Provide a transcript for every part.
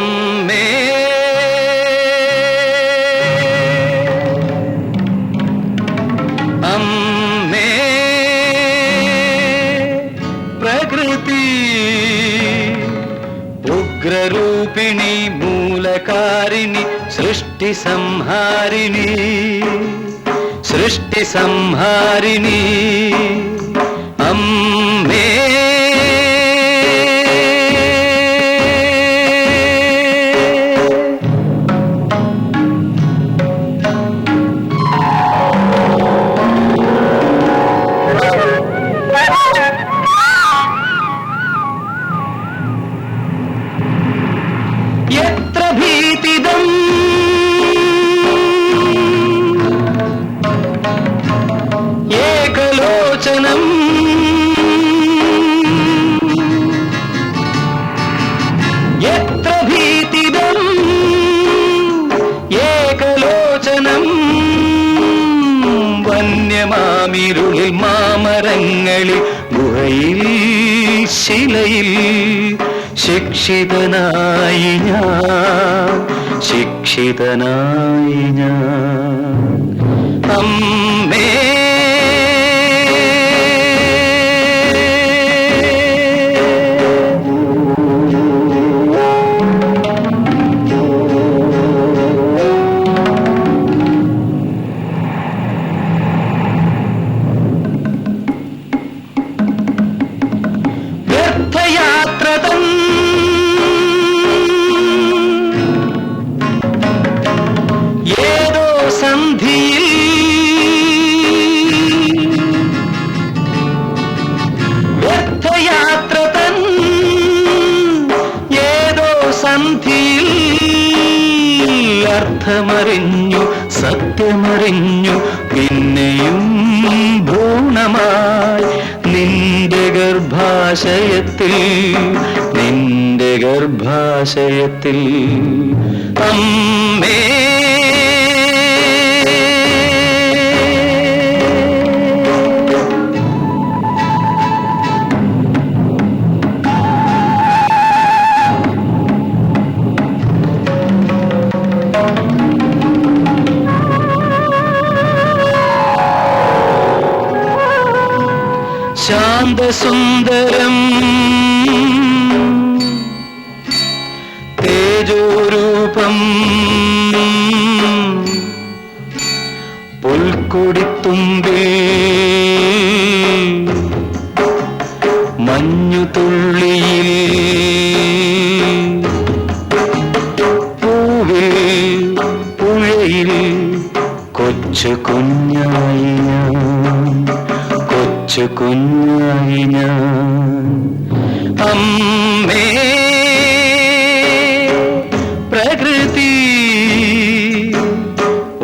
അമ്മേ അമ്മേ പ്രകൃതി ഉഗ്രരൂപിണി മൂലകാരിണി സൃഷ്ടി സംഹാരിണി സൃഷ്ടി സംഹാരിണി അമ്മേ എത്ര ഭീതിദം ഏകലോചനം എത്ര ഭീതിദം ഏകലോചനം വന്യമാമിരുളിൽ മാമരങ്ങളിൽ ഗുഹയിൽ ശിലയിൽ ശിക്ഷിതനായി ഞാൻ ശിക്ഷിതനായി ഞാൻ അമ്മേ വ്യർത്ഥയാത്രതൻ ഏതോ സന്ധിയിൽ വ്യർത്ഥയാത്രതൻ ഏതോ സന്ധിയിൽ അർത്ഥമറിഞ്ഞു സത്യമറിഞ്ഞു പിന്നെയും ഭ്രൂണമായി നിന്റെ ഗർഭാശയത്തിൽ നിന്റെ ഗർഭാശയത്തിൽ അമ്മേ ശാന്തസുന്ദരം തേജോരൂപം പുൽക്കൊടിത്തുമ്പിൽ മഞ്ഞുതുള്ളിയിൽ പൂവിൽ പുഴയിൽ കൊച്ചു കുഞ്ഞായി ഞാൻ കൊച്ചു കുഞ്ഞായി ഞാൻ അമ്മേ പ്രകൃതി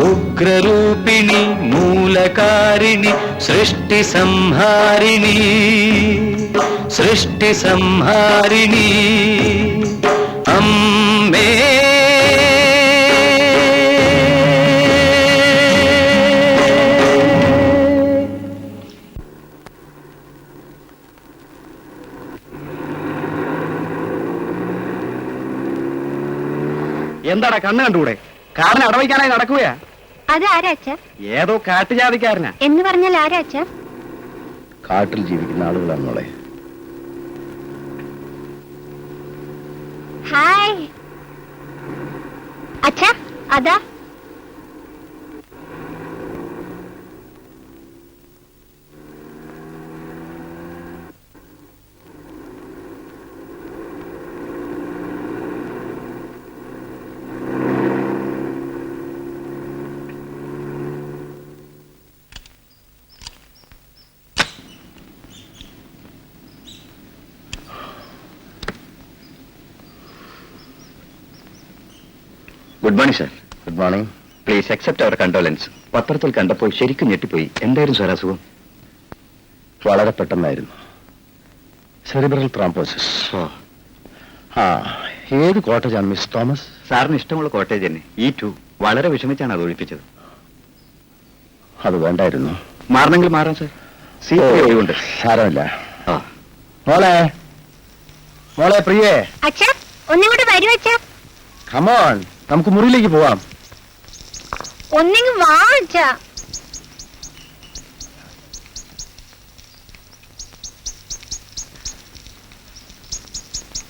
ഉഗ്രരൂപിണി മൂലകാരിണി സൃഷ്ടി സംഹാരിണി സൃഷ്ടി സംഹാരിണി അമ്മേ എന്താടാ കണ്ണ് കണ്ടുകൂടെ? കാറിന് അടവയ്ക്കാനായി നടക്കുകയാ. അത് ആരാ അച്ഛാ? ഏതോ കാട്ടുജാതിക്കാരനാ. എന്ന് പറഞ്ഞാൽ ആരാ അച്ഛാ? കാട്ടിൽ ജീവിക്കുന്ന ആളുകളാണ് മോളെ. ഹായ് അച്ഛാ, അതാ good morning sir. Good morning. Please accept our condolences. പത്രത്തിൽ കണ്ടപ്പോൾ ശരിക്കും ഞെട്ടിപ്പോയി. എന്തായിരുന്നു സാർ അസുഖം? വളരെ പെട്ടെന്നായിരുന്നു. Cerebral thrombosis. ഏത് കോട്ടേജാണ് മിസ് തോമസ്? സാറിന് ഇഷ്ടമുള്ള കോട്ടേജ് തന്നെ. E2. വളരെ വിഷമിച്ചാണ് അത് ഒഴിപ്പിച്ചത്. അത് വേണ്ടായിരുന്നു. മാറണമെങ്കിൽ മാറാം സർ. സീറ്റ് സാരമില്ല. മോളെ മോളെ പ്രിയേ, അച്ഛാ ഒന്നിങ്ങോട്ട് വരൂ അച്ഛാ. കമോൺ, നമുക്ക് മുറിയിലേക്ക് പോവാം. ഒന്നിങ്ങ് വാ അച്ഛാ.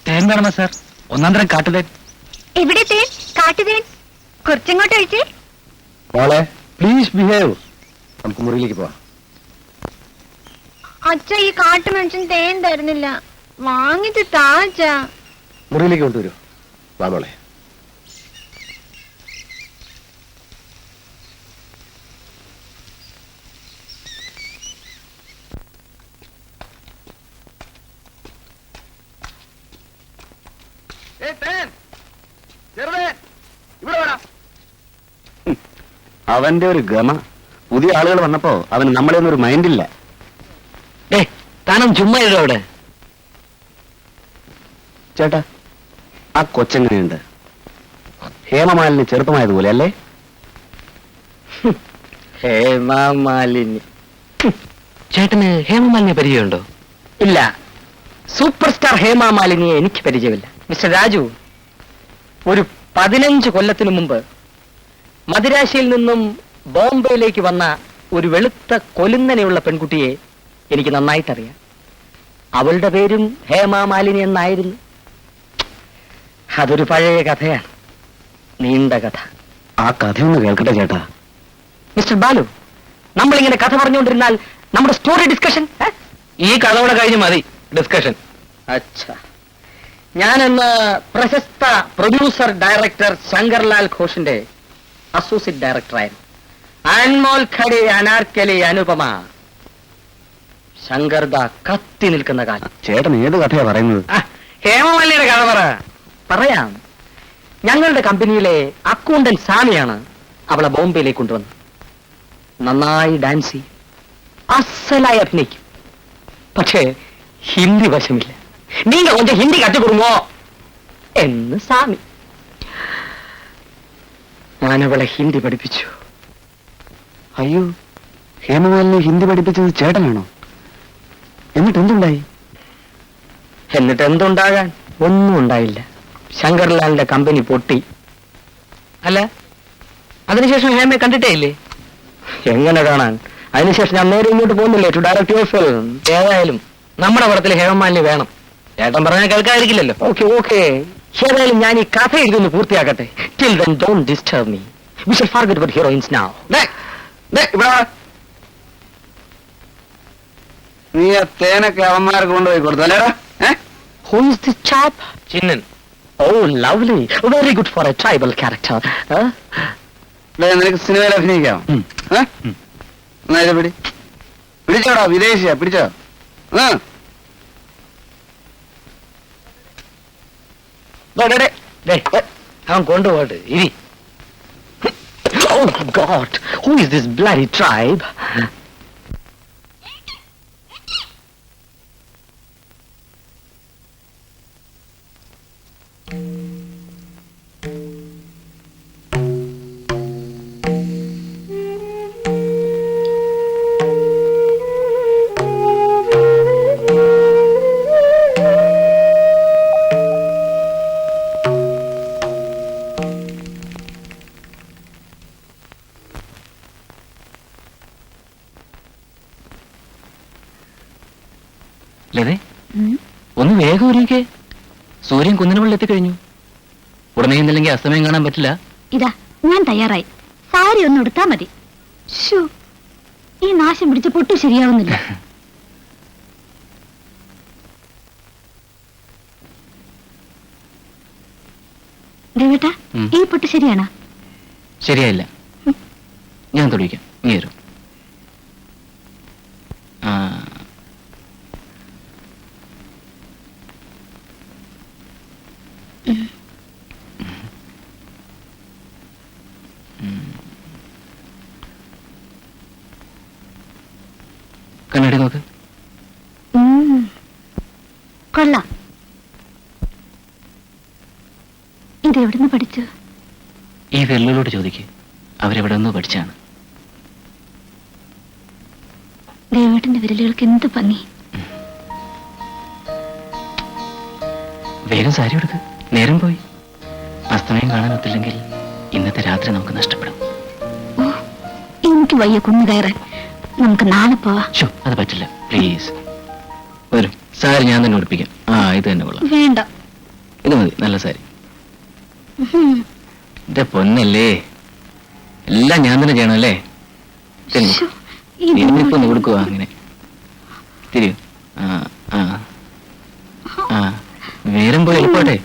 തേൻ വേണമോ സാർ? ഒന്നാന്തരം കാട്ടുതേൻ. എവിടെ തേൻ? കാട്ടുതേൻ കുറച്ചിങ്ങോട്ട് ഒഴിച്ചേ. മോളെ പ്ലീസ് ബിഹേവ്. നമുക്ക് മുറിയിലേക്ക് പോവാം. അച്ഛ ഈ കാട്ടു മനുഷ്യൻ തേൻ തരുന്നില്ല, വാങ്ങിട്ട് താ അച്ഛാ. മുറിയിലേക്ക് കൊണ്ടുവരൂ. വാ മോളെ. അവന്റെ ഒരു ഗമ. പുതിയ ആളുകൾ വന്നപ്പോ അവന് നമ്മളെ ഒന്നും ഒരു മൈൻഡില്ല. താനും ചുമ്മാ ഇടോ അവിടെ. ചേട്ടാ, ആ കൊച്ചെങ്ങനെയുണ്ട്? ഹേമമാലിനി ചെറുപ്പമായതുപോലെ അല്ലേ? ഹേമമാലിനി. ചേട്ടന് ഹേമമാലിനിയെ പരിചയമുണ്ടോ? ഇല്ല, സൂപ്പർ സ്റ്റാർ ഹേമമാലിനിയെ എനിക്ക് പരിചയമില്ല. മിസ്റ്റർ രാജു, ഒരു 15 കൊല്ലത്തിനു മുമ്പ് മദിരാശിയിൽ നിന്നും ബോംബെയിലേക്ക് വന്ന ഒരു വെളുത്ത കൊലുന്നനെയുള്ള പെൺകുട്ടിയെ എനിക്ക് നന്നായിട്ടറിയാം. അവളുടെ പേരും ഹേമമാലിനി എന്നായിരുന്നു. അതൊരു പഴയ കഥയാണ്, നീണ്ട കഥ. ആ കഥയൊന്ന് കേൾക്കട്ടെ ചേട്ടാ. മിസ്റ്റർ ബാലു, നമ്മളിങ്ങനെ കഥ പറഞ്ഞുകൊണ്ടിരുന്നാൽ നമ്മുടെ സ്റ്റോറി ഡിസ്കഷൻ. ഈ കഥ കൂടെ കഴിഞ്ഞ് മതി ഡിസ്കഷൻ. അച്ഛാ, ഞാനെന്ന് പ്രശസ്ത പ്രൊഡ്യൂസർ ഡയറക്ടർ ശങ്കർലാൽ ഘോഷിന്റെ അസോസിയേറ്റ് ഡയറക്ടറായിരുന്നു. അൻമോൽ ഖടി, അനാർക്കലി, അനുപമ, ശങ്കർദ കത്തി നിൽക്കുന്ന കാലം. ചേട്ടൻ ഏത് കഥയാ പറയുന്നത്? ഹേമമാലിനിയുടെ കഥ പറയാം. ഞങ്ങളുടെ കമ്പനിയിലെ അക്കൗണ്ടന്റ് സാമിയാണ് അവളെ ബോംബെയിലേക്ക് കൊണ്ടുവന്നത്. നന്നായി ഡാൻസ് ചെയ്യും, അസലായി അഭിനയിക്കും. പക്ഷേ ഹിന്ദി വശമില്ല. നീങ്ക കൊഞ്ചം ഹിന്ദി കറ്റുകൊടുങ്ങോ എന്ന് സാമി. ഞാനവളെ ഹിന്ദി പഠിപ്പിച്ചു. അയ്യോ, ഹേമമാലിനി ഹിന്ദി പഠിപ്പിച്ചത് ചേട്ടനാണോ? എന്നിട്ട് എന്തുണ്ടായി? എന്നിട്ട് എന്തുണ്ടാകാൻ? ഒന്നും ഉണ്ടായില്ല. ശങ്കർലാലിന്റെ കമ്പനി പൊട്ടി. അല്ല, അതിനുശേഷം ഹേമയെ കണ്ടിട്ടേ ഇല്ലേ? എങ്ങനെ കാണാൻ? അതിനുശേഷം ഞാൻ നേരെ ഇങ്ങോട്ട് പോകുന്നില്ലേ, ടു ഡയറക്ട് യുവർ ഫിലിം. ഏതായാലും നമ്മുടെ പടത്തിൽ ഹേമമാലിനി വേണം. ചേട്ടൻ പറഞ്ഞാൽ കേൾക്കാതിരിക്കില്ലല്ലോ. ഓക്കെ ഓക്കെ, ഏതായാലും ഞാൻ ഈ കഥ എഴുതുന്നു പൂർത്തിയാക്കട്ടെ. Till then don't disturb me. We shall forget about heroines now. നീ ആ തേനൊക്കെ അവന്മാർക്ക് കൊണ്ടുപോയി കൊടുത്തല്ലേടാ? Who is this chap? Chinnan. Oh, lovely. Very good for a tribal character. നിനക്ക് സിനിമയിൽ അഭിനയിക്കാം. പിടിച്ചോടാ, വിദേശിയാ, പിടിച്ചോ. അവൻ കൊണ്ടുപോട്ട് ഇരി. Oh God, who is this bloody tribe? ലതേ, ഒന്ന് വേഗം ഒരുക്കെ. സൂര്യൻ കുന്നിന് മുകളിൽ എത്തിക്കഴിഞ്ഞു. ഉടനെ ഇന്നില്ലെങ്കിൽ അസ്തമയം കാണാൻ പറ്റില്ല. ഇതാ ഞാൻ തയ്യാറായി. സാരി ഒന്ന് എടുത്താ മതി. ശ്ശോ, ഈ നാശം പിടിച്ച പൊട്ടു ശരിയാവുന്നില്ല. ദേവേട്ടാ, ഈ പൊട്ട് ശരിയാണോ? ശരിയായില്ല. ഞാൻ തൊടിക്കാം, നീ വരും. കണ്ണാടി നോക്ക്. കൊള്ളാം. ഇതെവിടുന്ന് പഠിച്ചു? ഈ വെള്ളലോട് ചോദിക്ക്, അവരെവിടെ നിന്നോ പഠിച്ചാണ്. ദേവേട്ടന്റെ വിരലുകൾക്ക് എന്ത് ഭംഗി. വേഗം സാരി എടുക്ക്, നേരം പോയി. അസ്തമയം കാണാനൊത്തില്ലെങ്കിൽ ഇന്നത്തെ രാത്രി നമുക്ക് നഷ്ടപ്പെടും. ഓ, എനിക്ക് വയ്യ കുന്നു കയറാൻ. നമുക്ക് നാളെ പോവാ. ശോ, അത് പറ്റില്ല, പ്ലീസ്. വരും, സാരി ഞാൻ തന്നെ ഉടുപ്പിക്കാം. ഇത് തന്നെ കൊള്ളാം. വേണ്ട, ഇത് മതി, നല്ല സാരി. എന്റെ പൊന്നല്ലേ, എല്ലാം ഞാൻ തന്നെ ചെയ്യണമല്ലേ? ശ്ശോ, ഇനിയിപ്പോ ഒന്ന് കൊടുക്കുക അങ്ങനെ തിരിയോ. നേരം പോയി എളുപ്പട്ടെ.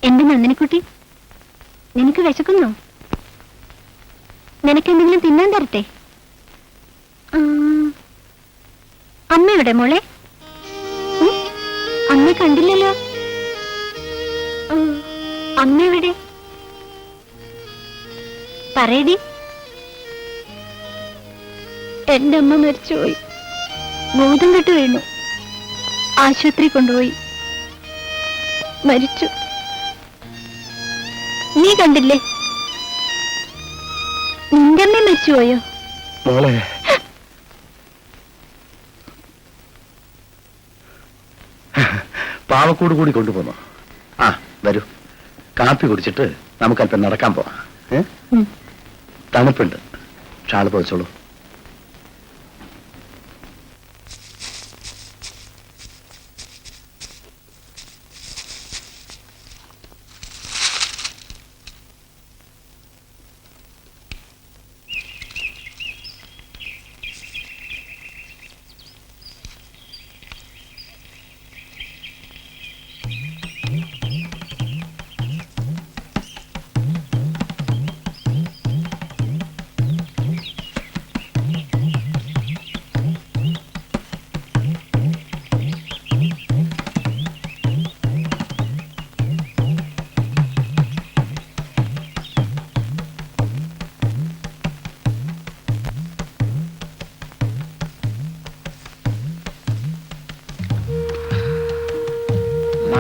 എന്റെ നന്ദിനിക്കുട്ടി, നിനക്ക് വിശക്കുന്നോ? നിനക്ക് എന്തെങ്കിലും തിന്നാൻ തരട്ടെ? അമ്മ എവിടെ മോളെ? അമ്മ കണ്ടില്ലല്ലോ. അമ്മ എവിടെ? പറയടി. എന്റെ അമ്മ മരിച്ചുപോയി. ബോധം കെട്ട് വീണു. ആശുപത്രി കൊണ്ടുപോയി. മരിച്ചു. നീ കണ്ടില്ലേ? നിന്റെ അമ്മ മരിച്ചുപോയോ? മോളെ, പാവക്കൂട് കൂടി കൊണ്ടുപോന്നോ? വരൂ, കാപ്പി കുടിച്ചിട്ട് നമുക്കല്പം നടക്കാൻ പോവാം. തണുപ്പുണ്ട്, shawl പൊതിച്ചോളൂ.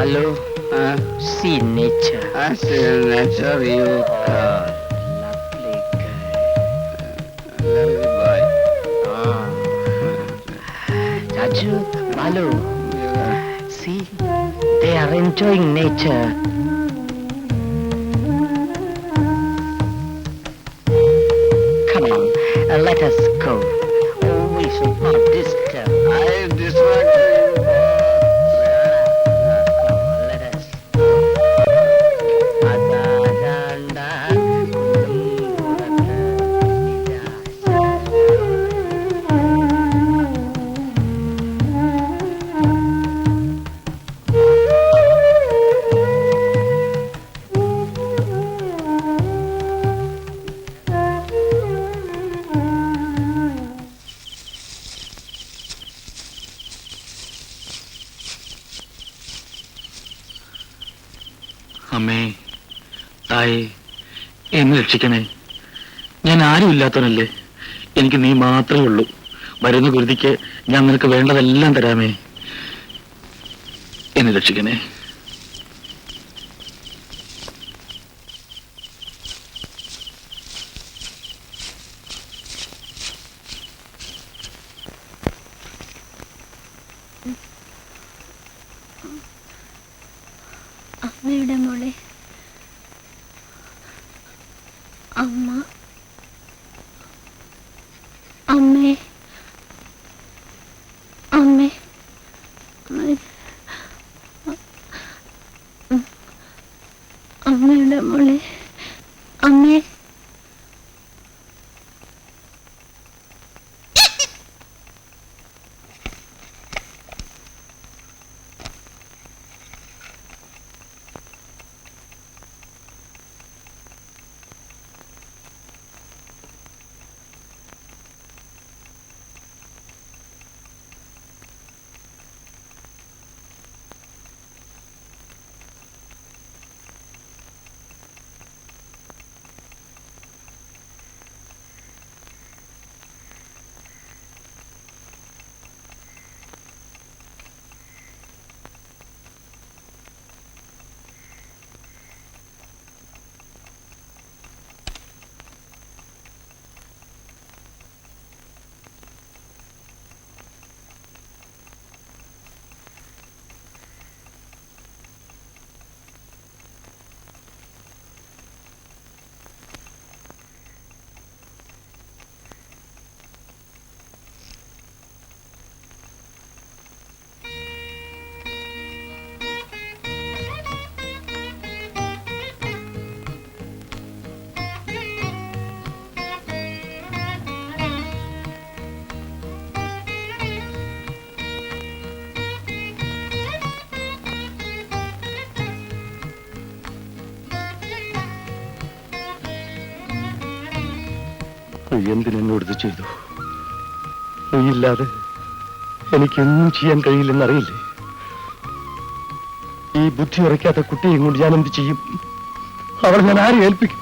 Hello, see nature. I see nature, you Lovely girl. lovely boy. Raju, Malu, see, they are enjoying nature. Come on, let us go. Oh, we should not disturb. I distract you. Let us. അമ്മേ, തായേ, എന്നെ രക്ഷിക്കണേ. ഞാൻ ആരും ഇല്ലാത്തവനല്ലേ. എനിക്ക് നീ മാത്രമേ ഉള്ളൂ. വരുന്ന കുരുതിക്ക് ഞാൻ നിനക്ക് വേണ്ടതെല്ലാം തരാമേ. എന്നെ രക്ഷിക്കണേ. അമ്മയുടെ മോളെ, അമ്മ, അമ്മേ, അമ്മേ, അമ്മയുടെ മോളെ, അമ്മേ. നീ എന്തിനെന്നോട് ഇത് ചെയ്തു? നീയില്ലാതെ എനിക്കൊന്നും ചെയ്യാൻ കഴിയില്ലെന്നറിയില്ലേ? ഈ ബുദ്ധി ഉറയ്ക്കാത്ത കുട്ടിയെ കൊണ്ട് ഞാൻ എന്ത് ചെയ്യും? അവളെ ഞാൻ ആരും ഏൽപ്പിക്കും?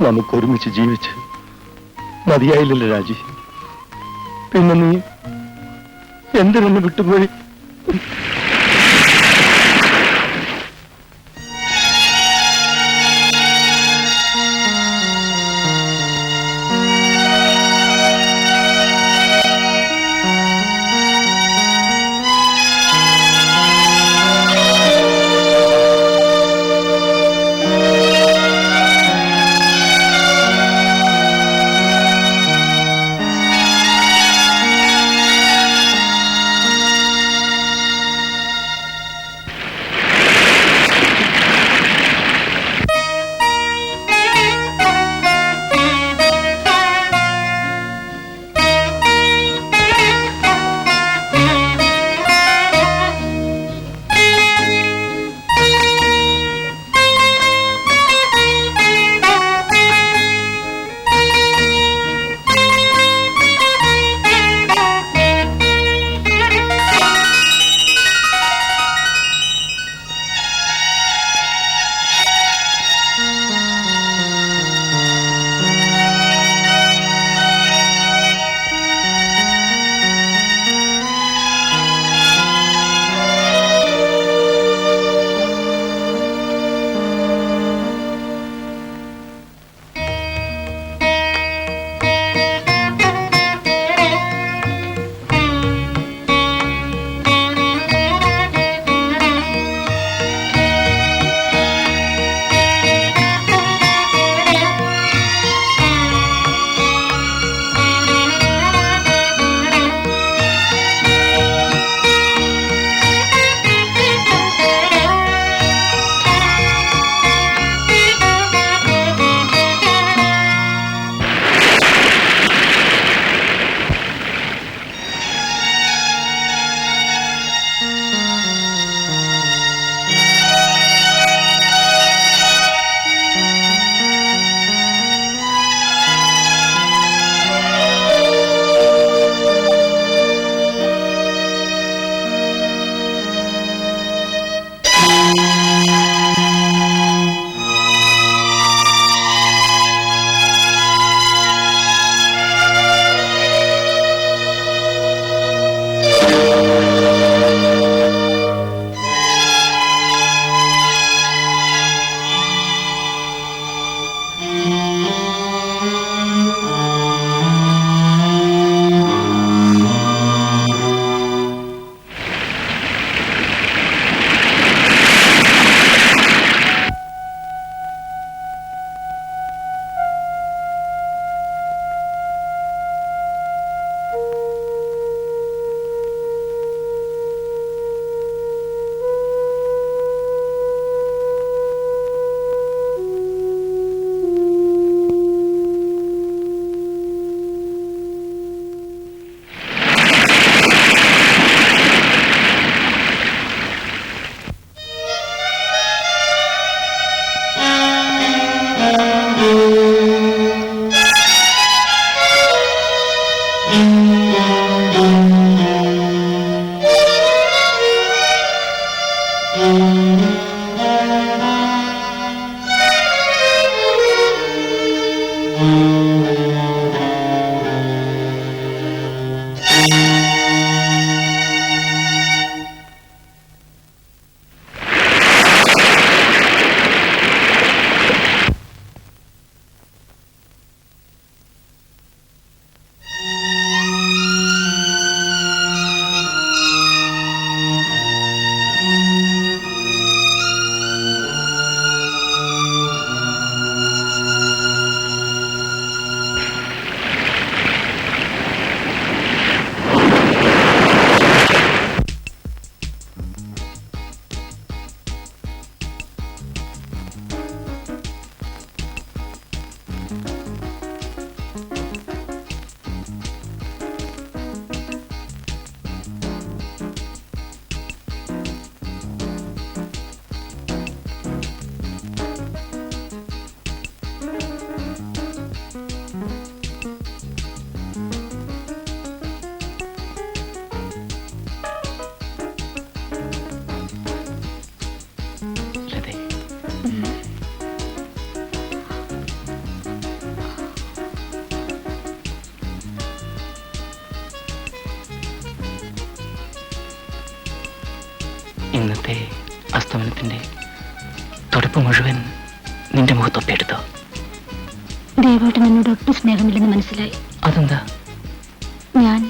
നമുക്കൊരുമിച്ച് ജീവിച്ച് മതിയായില്ലല്ലോ രാജി. പിന്നെ നീ എന്തിനെന്നെ വിട്ടുപോയി? ഇന്നത്തെ അസ്തമനത്തിന്റെ തുടിപ്പ് മുഴുവൻ നിന്റെ മുഖത്തൊപ്പിയെടുത്തോ? ദേവേട്ടൻ എന്നോട് ഒട്ടും സ്നേഹമില്ലെന്ന് മനസ്സിലായി. അതെന്താ? ഞാൻ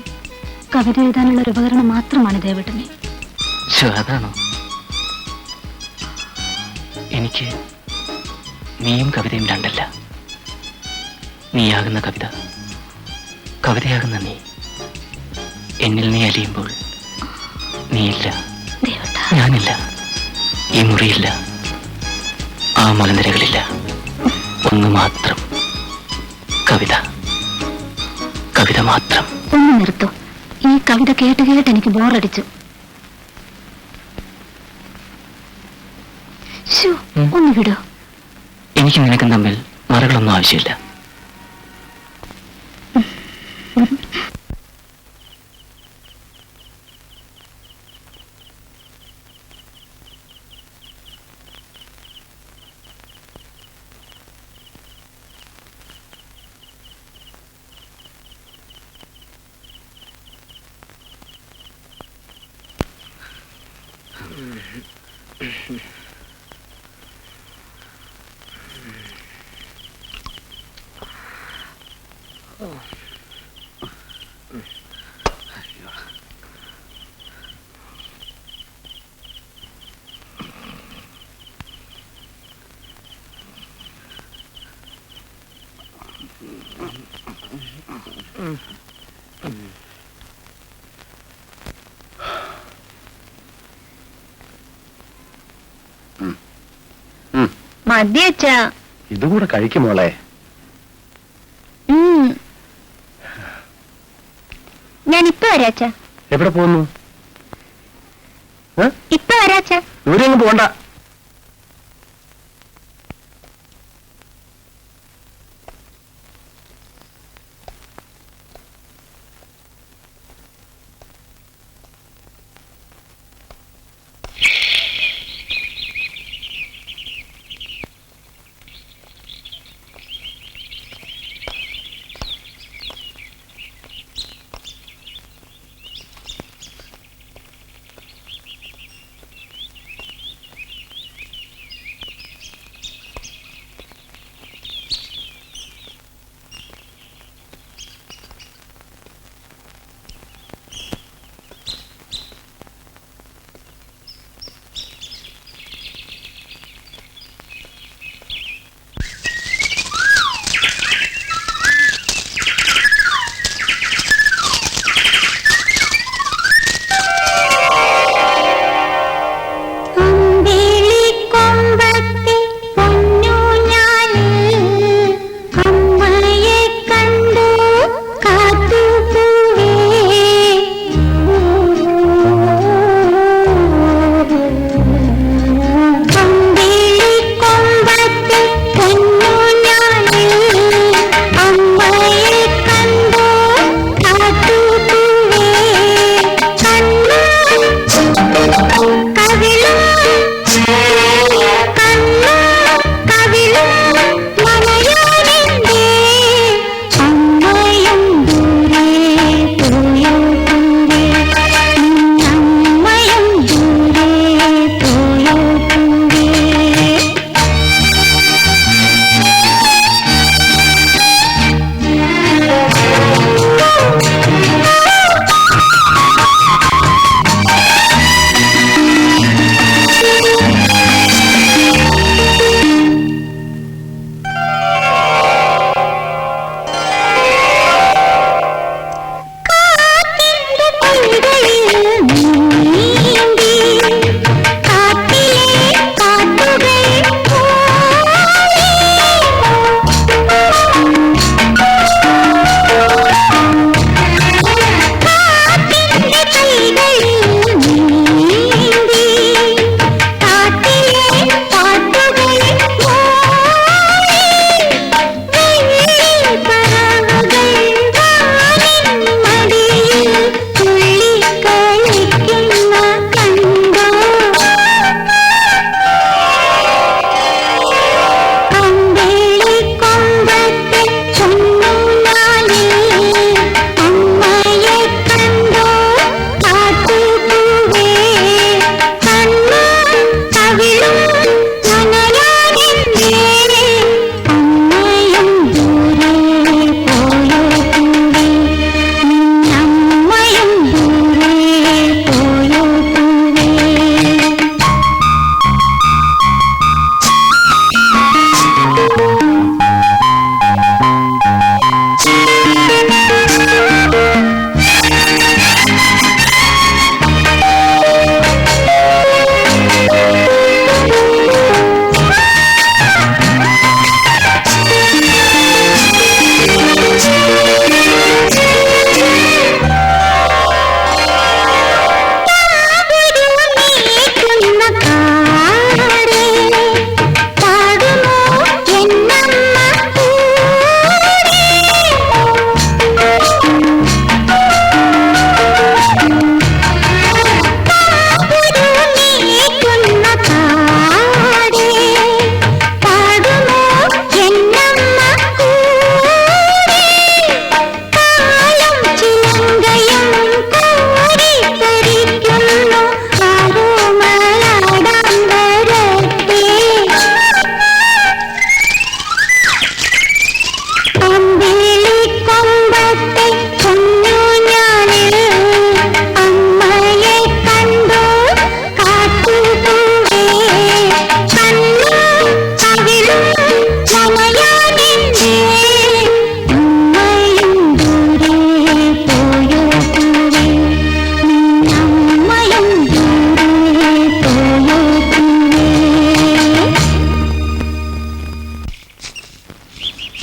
കവിത എഴുതാനുള്ള ഒരു ഉപകരണം മാത്രമാണ് ദേവേട്ടനെ. അതാണോ? എനിക്ക് നീയും കവിതയും രണ്ടല്ല. നീയാകുന്ന കവിത, കവിതയാകുന്ന നീ. എന്നിൽ നീ അലിയുമ്പോൾ നീയില്ല, ഞാനില്ല, ഈ മുറിയില്ല, ആ മലനിരകളില്ല. ഒന്ന് മാത്രം കവിത, കവിത മാത്രം. ഒന്ന് നിർത്തൂ. ഈ കവിത കേട്ട് കേട്ട് എനിക്ക് ബോറടിച്ചു. ഒന്ന് വിടോ. എനിക്ക് നിനക്കും തമ്മിൽ മറകളൊന്നും ആവശ്യമില്ല. മതിയച്ചാ, ഇതുകൂടെ കഴിക്കുമോളെ. ഞാനിപ്പോ വരാച്ചാ. എവിടെ പോകുന്നു? ഇപ്പൊ വരാച്ചാ. ദൂരെയൊന്നും പോണ്ട.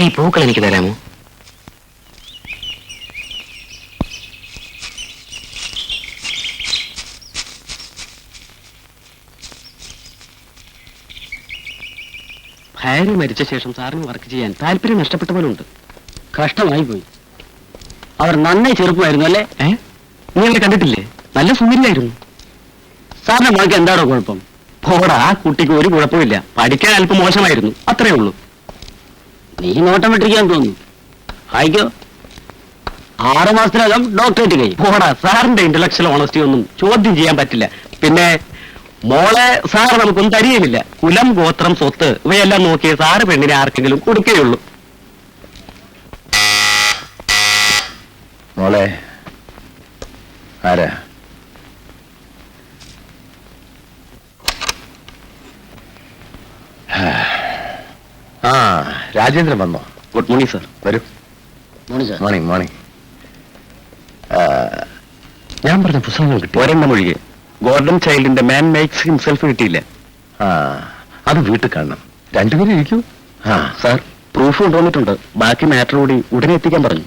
ഈ പൂക്കൾ എനിക്ക് തരാമോ? ഭാര്യ മരിച്ച ശേഷം സാറിന് വർക്ക് ചെയ്യാൻ താല്പര്യം നഷ്ടപ്പെട്ടവനുണ്ട്. കഷ്ടമായി പോയി. അവർ നന്നായി ചെറുപ്പമായിരുന്നു അല്ലേ? നീ അവരെ കണ്ടിട്ടില്ലേ? നല്ല സുന്ദരിയായിരുന്നു. സാറിന്റെ മോൾക്ക് എന്താണോ കുഴപ്പം? പോടാ, ആ കുട്ടിക്ക് ഒരു കുഴപ്പമില്ല. പഠിക്കാൻ അല്പം മോശമായിരുന്നു, അത്രേ ഉള്ളൂ. നീ നോട്ടം വിട്ടിരിക്കാൻ തോന്നുന്നു. ആയിക്കോ, 6 മാസത്തിനകം ഡോക്ടറേറ്റ് കഴിയും. പോടാ, സാറിന്റെ ഇന്റലക്ച്വൽ ഓണസ്റ്റി ഒന്നും ചോദ്യം ചെയ്യാൻ പറ്റില്ല. പിന്നെ മോളെ സാറ് നമുക്കൊന്നും തരികയുമില്ല. കുലം, ഗോത്രം, സ്വത്ത് ഇവയെല്ലാം നോക്കിയേ സാറ് പെണ്ണിനെ ആർക്കെങ്കിലും കൊടുക്കുകയുള്ളൂ. മോളെ ആരാ? ആ, രാജേന്ദ്രൻ വന്നോ? Good morning sir. വരൂ. Morning morning. ഞാൻ പറഞ്ഞ പുസ്തകങ്ങൾ കിട്ടി? ഒരെണ്ണം ഒഴികെ. ഗോർഡൻ ചൈൽഡിന്റെ മാൻ മേക്സ് ഹിംസെൽഫ് കിട്ടിയില്ല. ആ, അത് വീട്ടിൽ കാണണം. രണ്ടുപേരും ഇരിക്കൂ. ആ സാർ, പ്രൂഫ് കൊണ്ടുവന്നിട്ടുണ്ട്. ബാക്കി മാറ്റർ കൂടി ഉടനെ എത്തിക്കാൻ പറഞ്ഞു.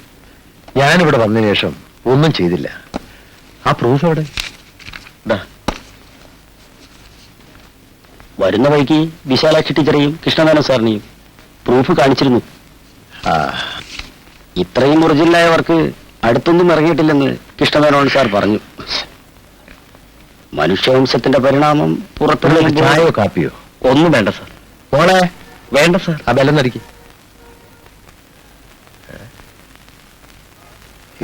ഞാനിവിടെ വന്നതിന് ശേഷം ഒന്നും ചെയ്തില്ല. ആ പ്രൂഫ് എവിടെ? വരുന്ന വഴിക്ക് വിശാലാക്ഷി ടീച്ചറെയും കൃഷ്ണമേനോൻ സാറിനെയും പ്രൂഫ് കാണിച്ചിരുന്നു. ആ, ഇത്രയും ഒറിജിനലായ വർക്ക് അടുത്തൊന്നും ഇറങ്ങിയിട്ടില്ലെന്ന് കൃഷ്ണമേനോൻ സാർ പറഞ്ഞു. മനുഷ്യവംശത്തിന്റെ പരിണാമം ഒരു ചായയോ കാപ്പിയോ? ഒന്നും വേണ്ട സാർ. മോളെ വേണ്ട സാർ. ആ ബെല്ലം നടിക്ക്.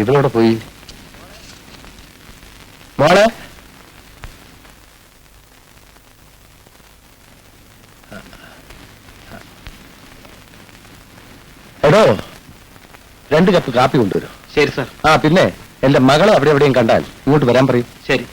ഇവളോടെ പോയി? മോളെ എടോ, 2 കപ്പ് കാപ്പി കൊണ്ടുവരും. ശരി സാർ. ആ, പിന്നെ എന്റെ മകളെ അവിടെ എവിടെയും കണ്ടാൽ ഇങ്ങോട്ട് വരാൻ പറയും. ശരി.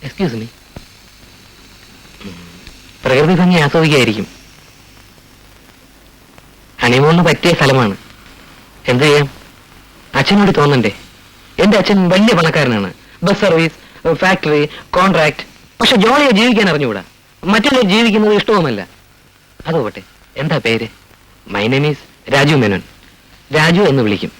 Excuse me. പ്രകൃതി ഭംഗി ആസ്വദിക്കായിരിക്കും. ഹണിമൂണിന് പറ്റിയ സ്ഥലമാണ്. എന്ത് ചെയ്യാം, അച്ഛനോട് തോന്നണ്ടേ? എന്റെ അച്ഛൻ വലിയ പണക്കാരനാണ്. Bus service, factory, contract. പക്ഷെ ജോളിയെ ജീവിക്കാൻ അറിഞ്ഞുകൂടാ. മറ്റുള്ളവർ ജീവിക്കുന്നത് ഇഷ്ടവുമല്ല. അതുപോട്ടെ, എന്താ പേര്? My name is Raju Menon. Raju എന്ന് വിളിക്കും.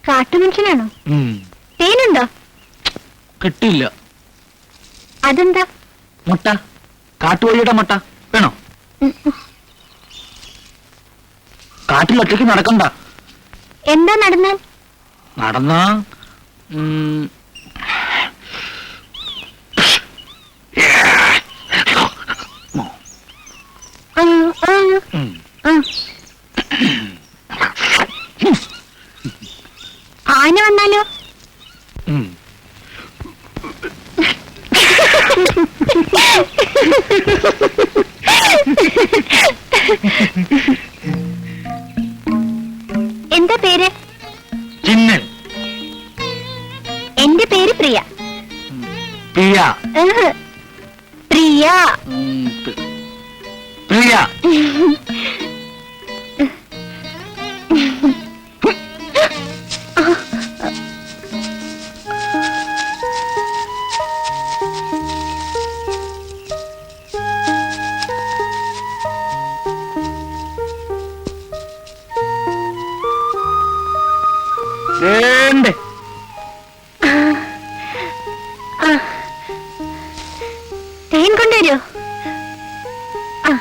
കാട്ടുമനുഷ്യനാണോ? തേനുണ്ടോ? കിട്ടിയില്ല. അതെന്താ? മുട്ട, കാട്ടുവഴിയുടെ മുട്ട വേണോ? കാട്ടിൽ ഒറ്റയ്ക്ക് നടക്കണ്ട. എന്താ നടന്നാൽ? നടന്നാ ആന വന്നാലോ? എന്താ പേര്? ചിന്നൻ. എന്റെ പേര് പ്രിയ. പ്രിയ. പ്രിയ. പ്രിയ. കൊണ്ടുവരൂ. ആ.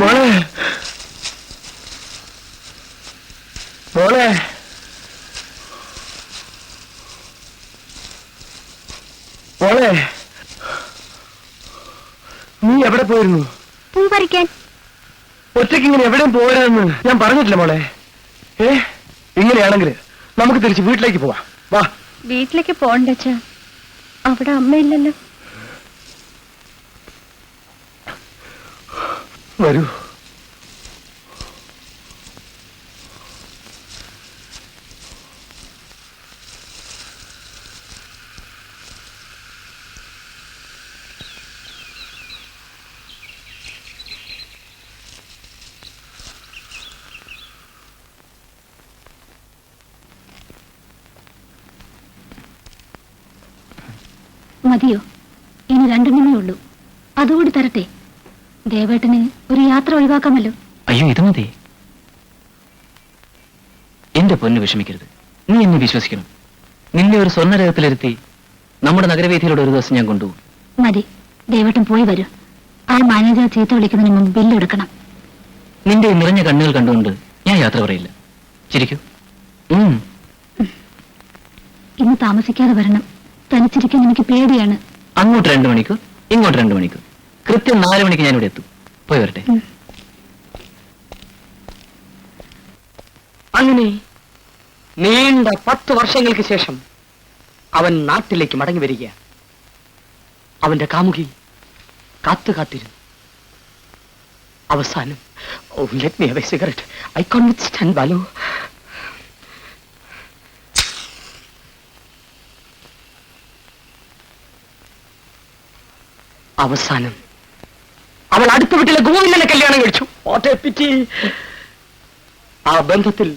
മോളെ മോളെ മോളെ നീ എവിടെ പോയിരുന്നു? പൂ പറിക്കാൻ. ഒറ്റയ്ക്ക് ഇങ്ങനെ എവിടെയും പോരുതെന്ന് ഞാൻ പറഞ്ഞിട്ടില്ല മോളെ. ഇങ്ങനെയാണെങ്കിൽ നമുക്ക് തിരിച്ച് വീട്ടിലേക്ക് പോവാം. വാ. വീട്ടിലേക്ക് പോണ്ടച്ചാ, അവിടെ അമ്മയില്ലല്ലോ. വരൂ. മതിയോ? ഇനി രണ്ടെണ്ണമേ ഉള്ളൂ. അതുകൂടി തരട്ടെ. ദേവേട്ടന് ഒരു യാത്ര ഒഴിവാക്കാമല്ലോ. അയ്യോ, ഇത് മതി. എന്റെ പൊന്ന് വിഷമിക്കരുത്. നീ എന്നെ വിശ്വസിക്കണം. നിന്നെ ഒരു സ്വർണ്ണരഥത്തിലിരുത്തി നമ്മുടെ നഗരവേദിയിലൂടെ ഒരു ദിവസം ഞാൻ കൊണ്ടുപോകും. മതി, ദേവേട്ടൻ പോയി വരൂ. ആ മാനേജർ ചീത്ത വിളിക്കുന്നതിന് മുമ്പ് ബില്ല് എടുക്കണം. നിന്റെ ഈ നിറഞ്ഞ കണ്ണുകൾ കണ്ടുകൊണ്ട് ഞാൻ യാത്ര പറയില്ല. ചിരിക്കൂ. ഇന്ന് താമസിക്കാതെ വരണം. തനിച്ചിരിക്കാൻ എനിക്ക് പേടിയാണ്. അങ്ങോട്ട് 2 മണിക്കൂർ, ഇങ്ങോട്ട് 2 മണിക്കൂർ. കൃത്യം 4 മണിക്ക് ഞാൻ ഇവിടെ എത്തും. പോയി വരട്ടെ. അങ്ങനെ നീണ്ട 10 വർഷങ്ങൾക്ക് ശേഷം അവൻ നാട്ടിലേക്ക് മടങ്ങി വരിക. അവന്റെ കാമുകി കാത്തിരുന്നു. അവസാനം, let me have a cigarette. I can't withstand, Balu. അവസാനം അവൾ അടുത്ത വീട്ടിലെ ഗോവിന്ദനെ കല്യാണം കഴിച്ചു. What a pity. ആ ബന്ധത്തിൽ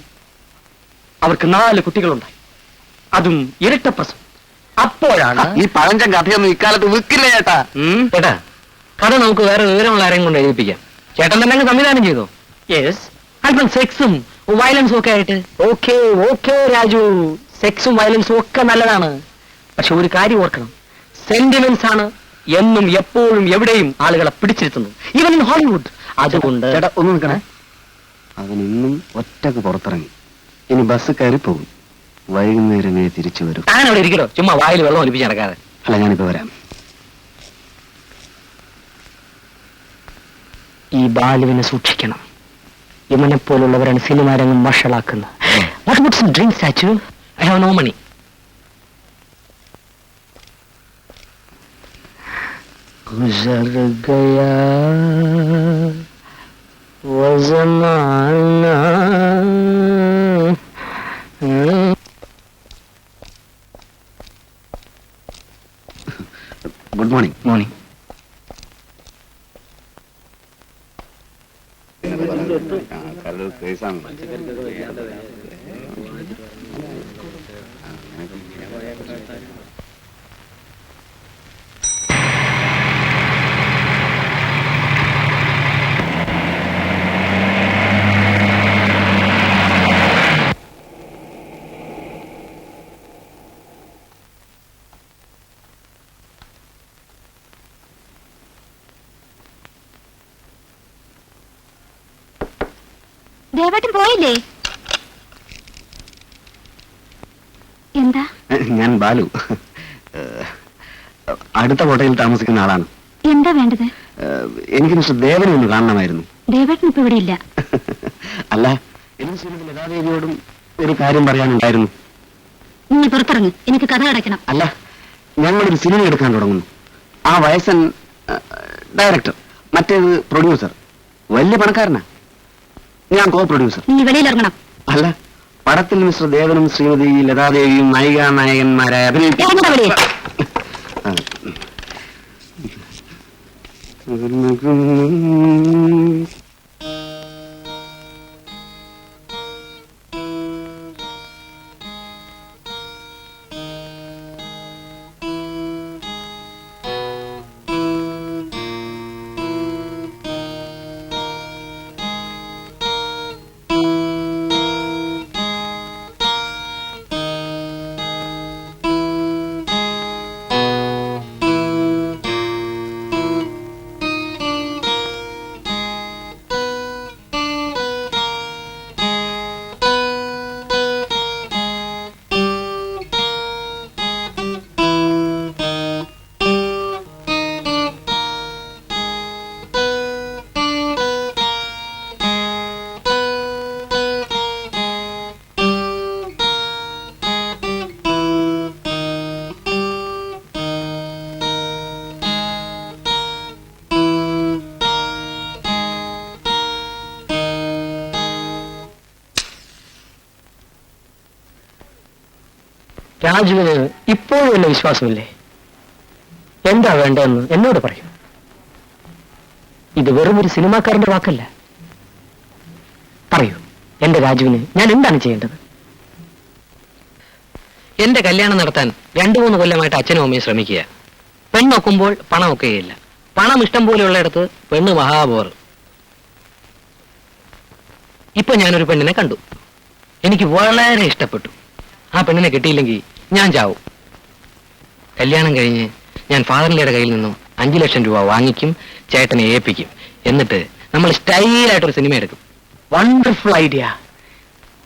അവർക്ക് 4 കുട്ടികളുണ്ടായി. അതും ഇരട്ടപ്രസവം. അപ്പോഴാണ് ഈ പഴഞ്ചൻ കഥയൊന്നും ഇക്കാലത്ത് വിൽക്കില്ല ചേട്ടാ. ചേട്ടാ, കഥ നമുക്ക് വേറെ വിവരമുള്ള ആരെയും കൊണ്ട് എഴുതിപ്പിക്കാം. ചേട്ടൻ തന്നെ സംവിധാനം ചെയ്തോ? യെസ്. അല്പം സെക്സും വയലൻസും ഒക്കെ ആയിട്ട്. ഓക്കെ രാജു, സെക്സും വയലൻസും ഒക്കെ നല്ലതാണ്. പക്ഷെ ഒരു കാര്യം ഓർക്കണം, സെന്റിമെന്റ്സ് ആണ് എന്നും എപ്പോഴും എവിടെയും ആളുകളെ പിടിച്ചിരുത്തുന്നത്, ഈവൻ ഇൻ ഹോളിവുഡ്. അതുകൊണ്ട് ചേട്ടാ ഒന്ന് നിൽക്കണേ. അവൻ ഇന്നും ഒറ്റക്ക് പുറത്തിറങ്ങി. ഇനി ബസ് കയറി പോകും. വൈകുന്നേരമേ തിരിച്ചു വരും. താൻ അവിടെ ഇരിക്കണോ? ചുമ്മാ വായിൽ വെള്ളം ഒലിപ്പിച്ച് നടക്കാതെ. അല്ല, ഞാനിപ്പോ വരാം. ഈ ബാലുവിനെ സൂക്ഷിക്കണം. ഇവനെ പോലുള്ളവരാണ് സിനിമാ രംഗം വഷളാക്കുന്നത്. What about some drinks, Chachu? I have no money. गुजर गया वो ज़माना. Good morning. മോർണിംഗ്. ദേവേട്ടൻ പോയില്ലേ? എന്താ? ഞാൻ ബാലു. അടുത്ത കോട്ടയിൽ താമസിക്കുന്ന ആളാണ്. എന്താ വേണ്ടത്? എനിക്ക് മിസ്റ്റർ ദേവനെ ഒന്ന് കാണണമായിരുന്നു. ദേവേട്ടൻ ഇപ്പൊ ഇവിടെ ഇല്ല. അല്ല, എനിക്ക് ശ്രീമതി ലതാദേവിയോടും ഒരു കാര്യം പറയാനുണ്ടായിരുന്നു. നിങ്ങൾ പുറത്തിറങ്ങ്, എനിക്ക് കഥ അടയ്ക്കണം. അല്ല, ഞങ്ങളൊരു സിനിമ എടുക്കാൻ തുടങ്ങുന്നു. ആ വയസ്സൻ ഡയറക്ടർ, മറ്റേത് പ്രൊഡ്യൂസർ. വലിയ പണക്കാരനാ. ഞാൻ കോ പ്രൊഡ്യൂസർ. നീ വെളിയിലിറങ്ങണം. അല്ല, പടത്തിൽ മിസ്റ്റർ ദേവനും ശ്രീമതി ലതാദേവിയും നായികാനായകന്മാരായ ഇറങ്ങടാ വെളിയിൽ. രാജുവിന് ഇപ്പോഴും എന്നെ വിശ്വാസമില്ലേ? എന്താ വേണ്ടതെന്ന് എന്നോട് പറയൂ. ഇത് വെറും ഒരു സിനിമാക്കാരന്റെ വാക്കല്ല. പറയൂ, എന്റെ രാജുവിന് ഞാൻ എന്താണ് ചെയ്യേണ്ടത്? എന്റെ കല്യാണം നടത്താൻ 2-3 കൊല്ലമായിട്ട് അച്ഛനും അമ്മയും ശ്രമിക്കുക. പെണ്ണൊക്കുമ്പോൾ പണം ഒക്കെയില്ല. പണം ഇഷ്ടം പോലെയുള്ളിടത്ത് പെണ്ണ് മഹാബോർ. ഇപ്പൊ ഞാനൊരു പെണ്ണിനെ കണ്ടു. എനിക്ക് വളരെ ഇഷ്ടപ്പെട്ടു. ആ പെണ്ണിനെ കിട്ടിയില്ലെങ്കിൽ ഞാൻ ചാവും. കല്യാണം കഴിഞ്ഞ് ഞാൻ ഫാദറിന്റെ കയ്യിൽ നിന്നും 5 ലക്ഷം രൂപ വാങ്ങിക്കും, ചേട്ടനെ ഏൽപ്പിക്കും. എന്നിട്ട് നമ്മൾ സ്റ്റൈലായിട്ടൊരു സിനിമ എടുക്കും. Wonderful idea.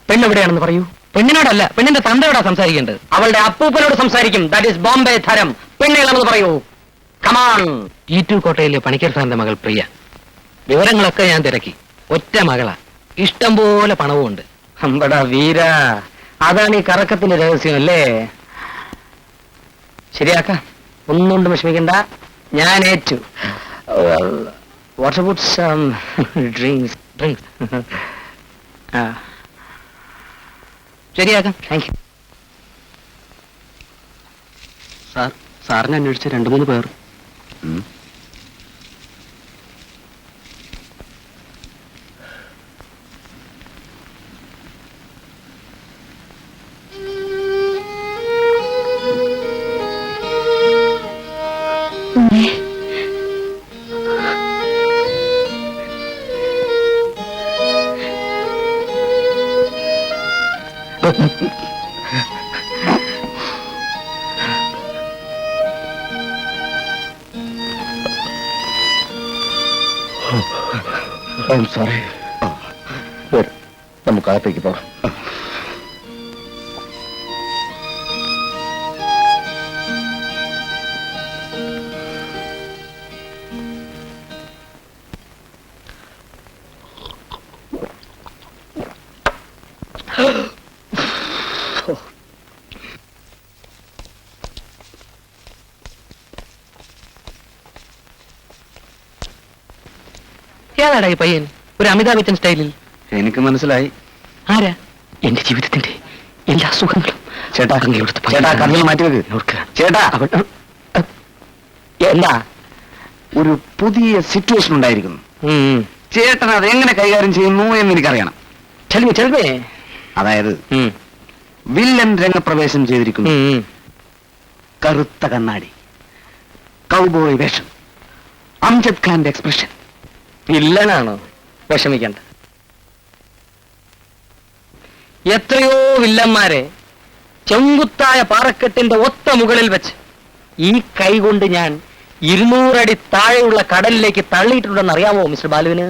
പെണ്ണെവിടെയാണെന്ന് പറയൂ. പെണ്ണിനോടല്ല, പെണ്ണിന്റെ തന്തയോടാ സംസാരിക്കേണ്ടത്. അവളുടെ അപ്പൂപ്പനോട് സംസാരിക്കും. ദാറ്റ് ഈസ് ബോംബെ തരം. പെണ്ണേളെന്ന് പറയൂ. കമാൺ. ഈറ്റു കോട്ടയിലെ പണിക്കർ സാറിന്റെ മകൾ പ്രിയ. വിവരങ്ങളൊക്കെ ഞാൻ തിരക്കി. ഒറ്റ മകളാ, ഇഷ്ടം പോലെ പണവും ഉണ്ട്. അമ്പടാ വീര, അതാണ് ഈ കറക്കത്തിന്റെ രഹസ്യം അല്ലേ? ശരിയാക്കാം, ഒന്നുകൊണ്ട് വിഷമിക്കണ്ട, ഞാൻ ഏറ്റു. What about some drinks? ശരിയാക്കാം. Thank you sir. സാറിനെ അന്വേഷിച്ച 2-3 പേർ. I'm sorry. നമുക്ക് അകത്തേക്ക് പോകാം. ഏതാടാ ഈ പയ്യൻ? ഒരു അമിതാഭ് ബച്ചൻ സ്റ്റൈലിൽ. എനിക്ക് മനസ്സിലായി. ആരാ? എന്റെ ജീവിതത്തിന്റെ എല്ലാ സുഖങ്ങളും ചേട്ടാ, ചേട്ടാ കണ്ണുകൾ മാറ്റിവെക്ക്. ചേട്ടാ, എന്താ? ഒരു പുതിയ സിറ്റുവേഷൻ ഉണ്ടായിരിക്കുന്നു. ചേട്ടൻ അത് എങ്ങനെ കൈകാര്യം ചെയ്യുന്നു എന്ന് എനിക്കറിയണം. ചെൽമേ. അതായത് വില്ലൻ രംഗപ്രവേശം ചെയ്തിരിക്കുന്നു. കറുത്ത കണ്ണാടി, കൗബോയ് വേഷം, അംജദ് ഖാന്റെ എക്സ്പ്രഷൻ. വില്ലനാണോ? വിഷമിക്കണ്ട. എത്രയോ വില്ലന്മാരെ ചെങ്കുത്തായ പാറക്കെട്ടിന്റെ ഒത്ത മുകളിൽ വെച്ച് ഈ കൈ കൊണ്ട് ഞാൻ 200 അടി താഴെയുള്ള കടലിലേക്ക് തള്ളിയിട്ടുണ്ടെന്ന് അറിയാമോ മിസ്റ്റർ ബാലുവിന്?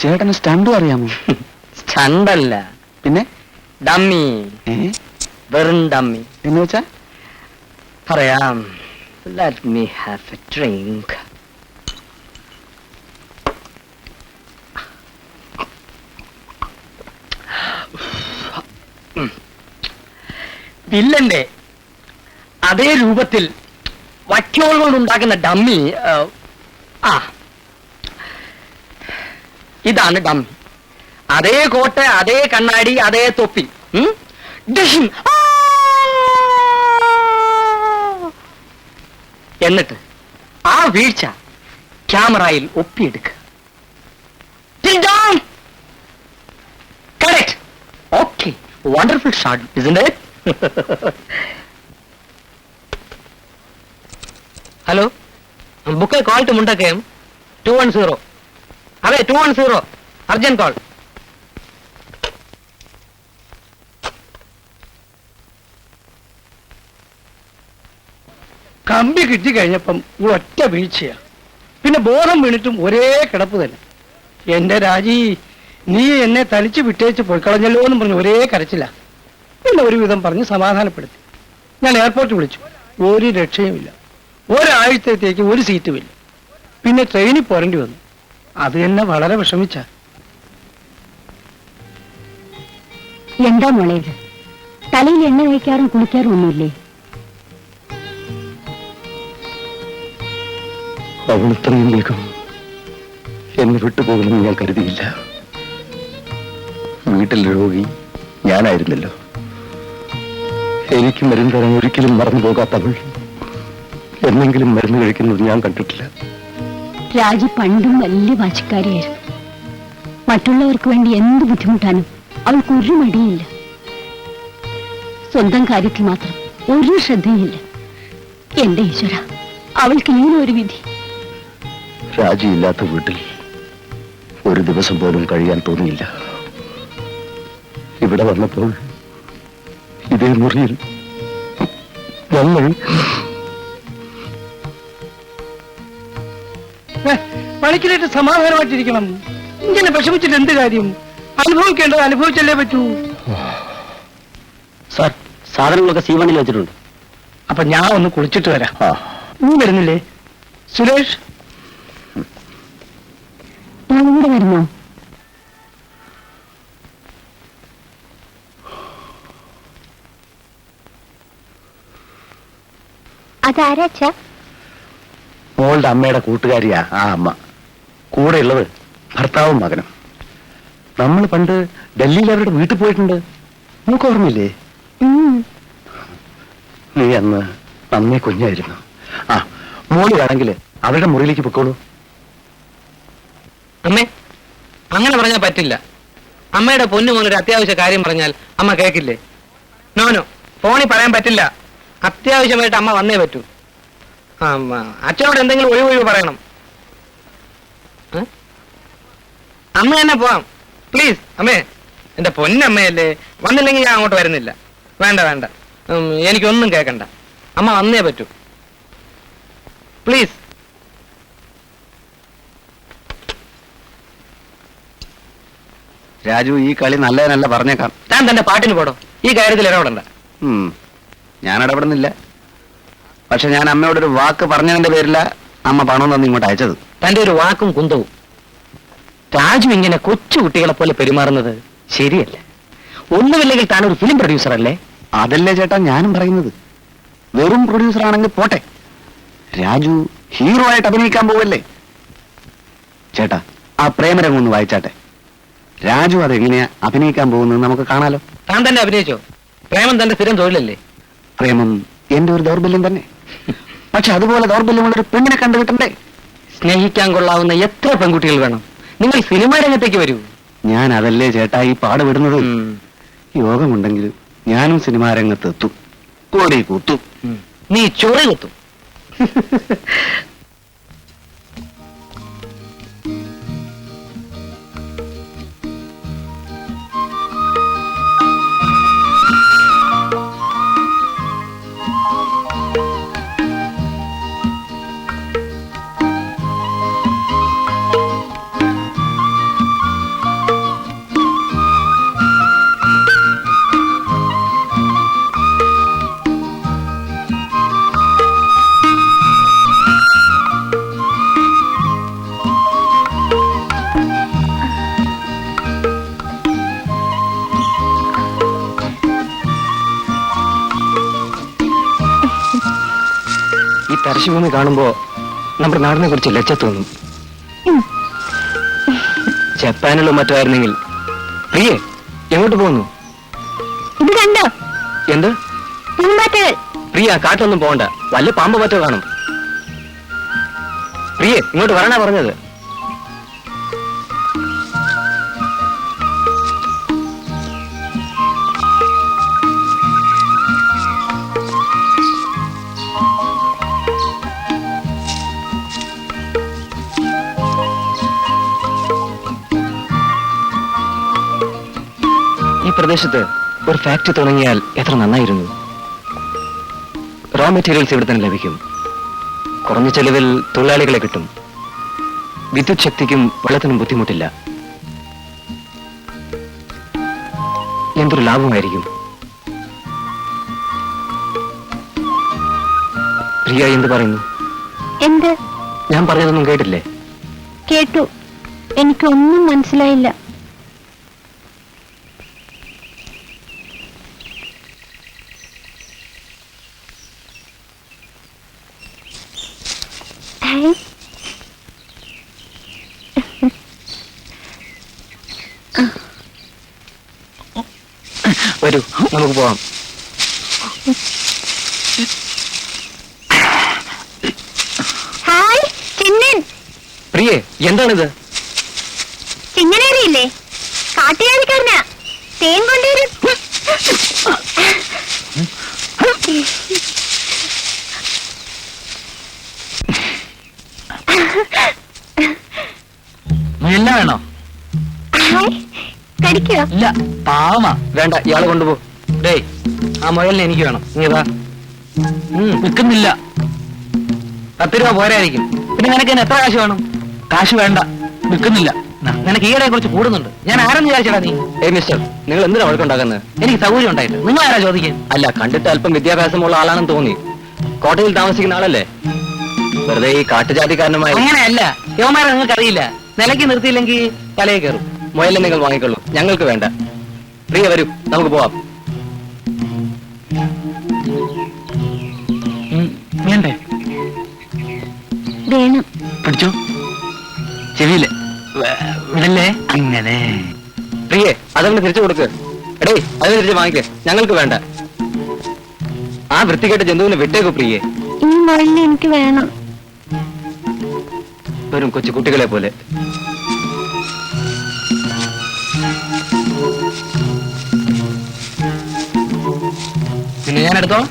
ചേട്ടന് സ്റ്റണ്ടും അറിയാമോ? സ്റ്റണ്ടല്ല, പിന്നെ ഡമ്മി. വെറും ഡമ്മി. എന്ന് വെച്ചാ പറയാം. Let me have a drink. വില്ലന്റെ അതേ രൂപത്തിൽ വക്കോൾ കൊണ്ടുണ്ടാക്കുന്ന ഡമ്മി. ഇതാണ് ഡമ്മി. അതേ കോട്ട്, അതേ കണ്ണാടി, അതേ തൊപ്പി. എന്നിട്ട് ആ വീഴ്ച ക്യാമറയിൽ ഒപ്പിയെടുക്കുക. Correct. Okay, wonderful shot, isn't it? Hello, book a call to Mundakayam 210. അതെ, 210 അർജന്റ് കോൾ. കമ്പി കിട്ടി കഴിഞ്ഞപ്പം ഒറ്റ വീഴ്ചയാ. പിന്നെ ബോധം വീണിട്ടും ഒരേ കിടപ്പ് തന്നെ. എന്റെ രാജി, നീ എന്നെ തലിച്ചു വിട്ടേച്ച് പോയി കളഞ്ഞല്ലോ എന്നും പറഞ്ഞ് ഒരേ കരച്ചില്ല. പിന്നെ ഒരുവിധം പറഞ്ഞ് സമാധാനപ്പെടുത്തി. ഞാൻ എയർപോർട്ടിൽ വിളിച്ചു. ഒരു രക്ഷയുമില്ല. ഒരാഴ്ചത്തേക്ക് ഒരു സീറ്റുമില്ല. പിന്നെ ട്രെയിനിൽ പോരേണ്ടി വന്നു. അത് എന്നെ വളരെ വിഷമിച്ച. എന്താ മോളെ ഇത്? തലയിൽ എണ്ണ കഴിക്കാറും കുളിക്കാറും ഒന്നുമില്ലേ? അവൾ ഇത്രയും വേഗം എന്നെ വിട്ടുപോകുമെന്ന് ഞാൻ കരുതിയില്ല. വീട്ടിൽ രോഗി ഞാനായിരുന്നല്ലോ. എനിക്ക് മരുന്ന് തരാൻ ഒരിക്കലും മറന്നു പോകാത്തവൾ എന്നെങ്കിലും മരുന്ന് കഴിക്കുന്നത് ഞാൻ കണ്ടിട്ടില്ല. രാജി പണ്ടും വലിയ വാശിക്കാരിയായിരുന്നു. മറ്റുള്ളവർക്ക് വേണ്ടി എന്ത് ബുദ്ധിമുട്ടാനും അവൾക്ക് ഒരു മടിയില്ല. സ്വന്തം കാര്യത്തിൽ മാത്രം ഒരു ശ്രദ്ധയില്ല. എന്റെ ഈശ്വര, അവൾക്ക് ഇങ്ങനെ ഒരു വിധി. രാജിയില്ലാത്ത വീട്ടിൽ ഒരു ദിവസം പോലും കഴിയാൻ തോന്നിയില്ല. ഇവിടെ വന്നപ്പോൾ ഇതേ മുറിയിൽ ഞങ്ങൾ പണിക്കിലിട്ട് സമാധാനമായിട്ടിരിക്കണം. ഇങ്ങനെ വിഷമിച്ചിട്ട് എന്ത് കാര്യം? അനുഭവിക്കേണ്ടത് അനുഭവിച്ചല്ലേ പറ്റൂ. സാർ, സാധനങ്ങളൊക്കെ C1 വെച്ചിട്ടുണ്ട്. അപ്പൊ ഞാൻ ഒന്ന് കുളിച്ചിട്ട് വരാം. ആ നീ വരുന്നില്ലേ സുരേഷ്? കൂടെ വരുമോ? അതാരാച്ച? മോളുടെ അമ്മയുടെ കൂട്ടുകാരിയാ ആ അമ്മ. കൂടെ ഉള്ളത് ഭർത്താവും മകനും. നമ്മൾ പണ്ട് ഡൽഹിയിൽ അവരുടെ വീട്ടിൽ പോയിട്ടുണ്ട്. നമുക്ക് ഓർമ്മയില്ലേ? നീ അന്ന് നന്നേ കുഞ്ഞായിരുന്നു. ആ മോള് വേണമെങ്കിൽ അവരുടെ മുറിയിലേക്ക് പൊക്കോളൂ. അമ്മേ, അങ്ങനെ പറഞ്ഞാൽ പറ്റില്ല. അമ്മയുടെ പൊന്നു മോനൊരു അത്യാവശ്യ കാര്യം പറഞ്ഞാൽ അമ്മ കേൾക്കില്ലേ? നോനോ, ഫോണിൽ പറയാൻ പറ്റില്ല. അത്യാവശ്യമായിട്ട് അമ്മ വന്നേ പറ്റൂ. അച്ഛനോട് എന്തെങ്കിലും ഒഴിവൊഴിവ് പറയണം. അമ്മ തന്നെ പോവാം പ്ലീസ്. അമ്മേ, എന്റെ പൊന്നമ്മയല്ലേ, വന്നില്ലെങ്കിൽ ഞാൻ അങ്ങോട്ട് വരുന്നില്ല. വേണ്ട വേണ്ട, എനിക്കൊന്നും കേൾക്കണ്ട. അമ്മ വന്നേ പറ്റൂ പ്ലീസ്. രാജു, ഈ കളി നല്ലതിനല്ല പറഞ്ഞേക്കാം. താൻ തന്റെ പാട്ടിന് പോടോ, ഈ കാര്യത്തിൽ ഇടപെടണ്ട. ഞാൻ ഇടപെടുന്നില്ല. പക്ഷെ ഞാൻ അമ്മയോടൊരു വാക്ക് പറഞ്ഞതിന്റെ പേരില അമ്മ പണം തന്ന് ഇങ്ങോട്ട് അയച്ചത്. തന്റെ ഒരു വാക്കും കുന്തവും. രാജു ഇങ്ങനെ കൊച്ചു കുട്ടികളെ പോലെ പെരുമാറുന്നത് ശരിയല്ല. ഒന്നുമില്ലെങ്കിൽ താൻ ഒരു ഫിലിം പ്രൊഡ്യൂസർ അല്ലേ? അതല്ലേ ചേട്ടാ ഞാനും പറയുന്നത്. വെറും പ്രൊഡ്യൂസർ ആണെങ്കിൽ പോട്ടെ, രാജു ഹീറോ ആയിട്ട് അഭിനയിക്കാൻ പോവല്ലേ. ചേട്ടാ, ആ പ്രേമരംഗം ഒന്ന് വായിച്ചാട്ടെ. രാജു അതെങ്ങനെയാ അഭിനയിക്കാൻ പോകുന്നത് നമുക്ക് കാണാലോ. താൻ തന്നെ അഭിനയിച്ചോ? പ്രേമം തന്റെ സ്ഥിരം തൊഴിലല്ലേ? പ്രേമം എന്റെ ഒരു ദൗർബല്യം തന്നെ. പക്ഷെ അതുപോലെ ദൗർബല്യമുള്ളൊരു പെണ്ണിനെ കണ്ടുകിട്ടണ്ടേ? സ്നേഹിക്കാൻ കൊള്ളാവുന്ന എത്ര പെൺകുട്ടികൾ വേണം? നിങ്ങൾ സിനിമാ രംഗത്തേക്ക് വരൂ. ഞാൻ അതല്ലേ ചേട്ടാ ഈ പാടുപെടുന്നത്. യോഗമുണ്ടെങ്കിൽ ഞാനും സിനിമാ രംഗത്ത് എത്തും, കോടി കൂത്തും. നീ ചൊറി കുത്തും. തരശുഭൂമി കാണുമ്പോ നമ്മുടെ നാടിനെ കുറിച്ച് ലജ്ജ തോന്നും. ജപ്പാനിലോ മറ്റോ ആയിരുന്നെങ്കിൽ. പ്രിയേ, എങ്ങോട്ട് പോകുന്നു? ഇത് കണ്ടോ? എന്ത്? പൂമ്പാറ്റകൾ. പ്രിയ, കാട്ടൊന്നും പോകണ്ട, വല്ല പാമ്പ് മറ്റോ കാണും. പ്രിയേ, ഇങ്ങോട്ട് വരണാ പറഞ്ഞത്. ഈ പ്രദേശത്ത് ഒരു ഫാക്ടറി തുടങ്ങിയാൽ എത്ര നന്നായിരുന്നു. റോ മെറ്റീരിയൽസ് ഇവിടെ തന്നെ ലഭിക്കും. കുറഞ്ഞ ചെലവിൽ തൊഴിലാളികളെ കിട്ടും. വിദ്യുത് ശക്തിക്കും വെള്ളത്തിനും ബുദ്ധിമുട്ടില്ല. എന്തൊരു ലാഭമായിരിക്കും. പ്രിയ എന്ത് പറയുന്നു? എന്ത്? ഞാൻ പറഞ്ഞതൊന്നും കേട്ടില്ലേ? കേട്ടു. എനിക്കൊന്നും മനസ്സിലായില്ല. വരൂ, നമുക്ക് പോവാം. ഹായ് ചിന്നൻ. പ്രിയേ, എന്താണിത്? ചിന്നനേറിയില്ലേ? കാട്ടുജാതിക്കാരനാ. തേൻ കൊണ്ടുവരും. എല്ലാം വേണോ? ഹായ്, കടിക്കോ? ഇല്ല, പാവമാ. വേണ്ട, ഇയാള് കൊണ്ടുപോ. ഡേയ്, ആ മുയലിനെ എനിക്ക് വേണം. നീ ഇതാ. വിൽക്കുന്നില്ല. 10 രൂപ പോരായിരിക്കും. പിന്നെ നിനക്ക് എത്ര കാശ് വേണം? കാശ് വേണ്ട, വിൽക്കുന്നില്ല. നിനക്ക് ഈയിടെ കുറച്ച് കൂടുന്നുണ്ട്. ഞാൻ ആരെന്ന് വിചാരിച്ചടാ നീ? മിസ്റ്റർ, നിങ്ങൾ എന്തിനാ വഴക്കുണ്ടാക്കുന്നത്? എനിക്ക് സൗകര്യം ഉണ്ടായിട്ട് നിങ്ങൾ ആരാ ചോദിക്കാൻ? അല്ല, കണ്ടിട്ട് അല്പം വിദ്യാഭ്യാസമുള്ള ആളാണെന്ന് തോന്നി. കോട്ടയിൽ താമസിക്കുന്ന ആളല്ലേ? വെറുതെ ഈ കാട്ടുജാതിക്കാരനുമായി. അങ്ങനെയല്ല, യുവമാരെ നിങ്ങൾക്ക് അറിയില്ല. നിലയ്ക്ക് നിർത്തിയില്ലെങ്കിൽ തലയെ കയറും. മുയലിനെ നിങ്ങൾ വാങ്ങിക്കൊള്ളൂ, ഞങ്ങൾക്ക് വേണ്ട. പ്രിയ, വരൂ, നമുക്ക് പോവാം. വേണ്ടേ? വേണം. പിടിച്ചോ, ചെവിയില് വിടല്ലേ. അങ്ങനെ. പ്രിയേ, അതങ്ങനെ തിരിച്ചു കൊടുക്ക്. എടേ, അത് തിരിച്ച് വാങ്ങിക്ക്, ഞങ്ങൾക്ക് വേണ്ട. ആ വൃത്തികെട്ട ജന്തുവിനെ വിട്ടേക്കു പ്രിയേ. ഈ മുയലിനെ എനിക്ക് വേണം. വെറും കൊച്ചു കുട്ടികളെ പോലെ. പിന്നെ ഞാൻ എടുത്തോ.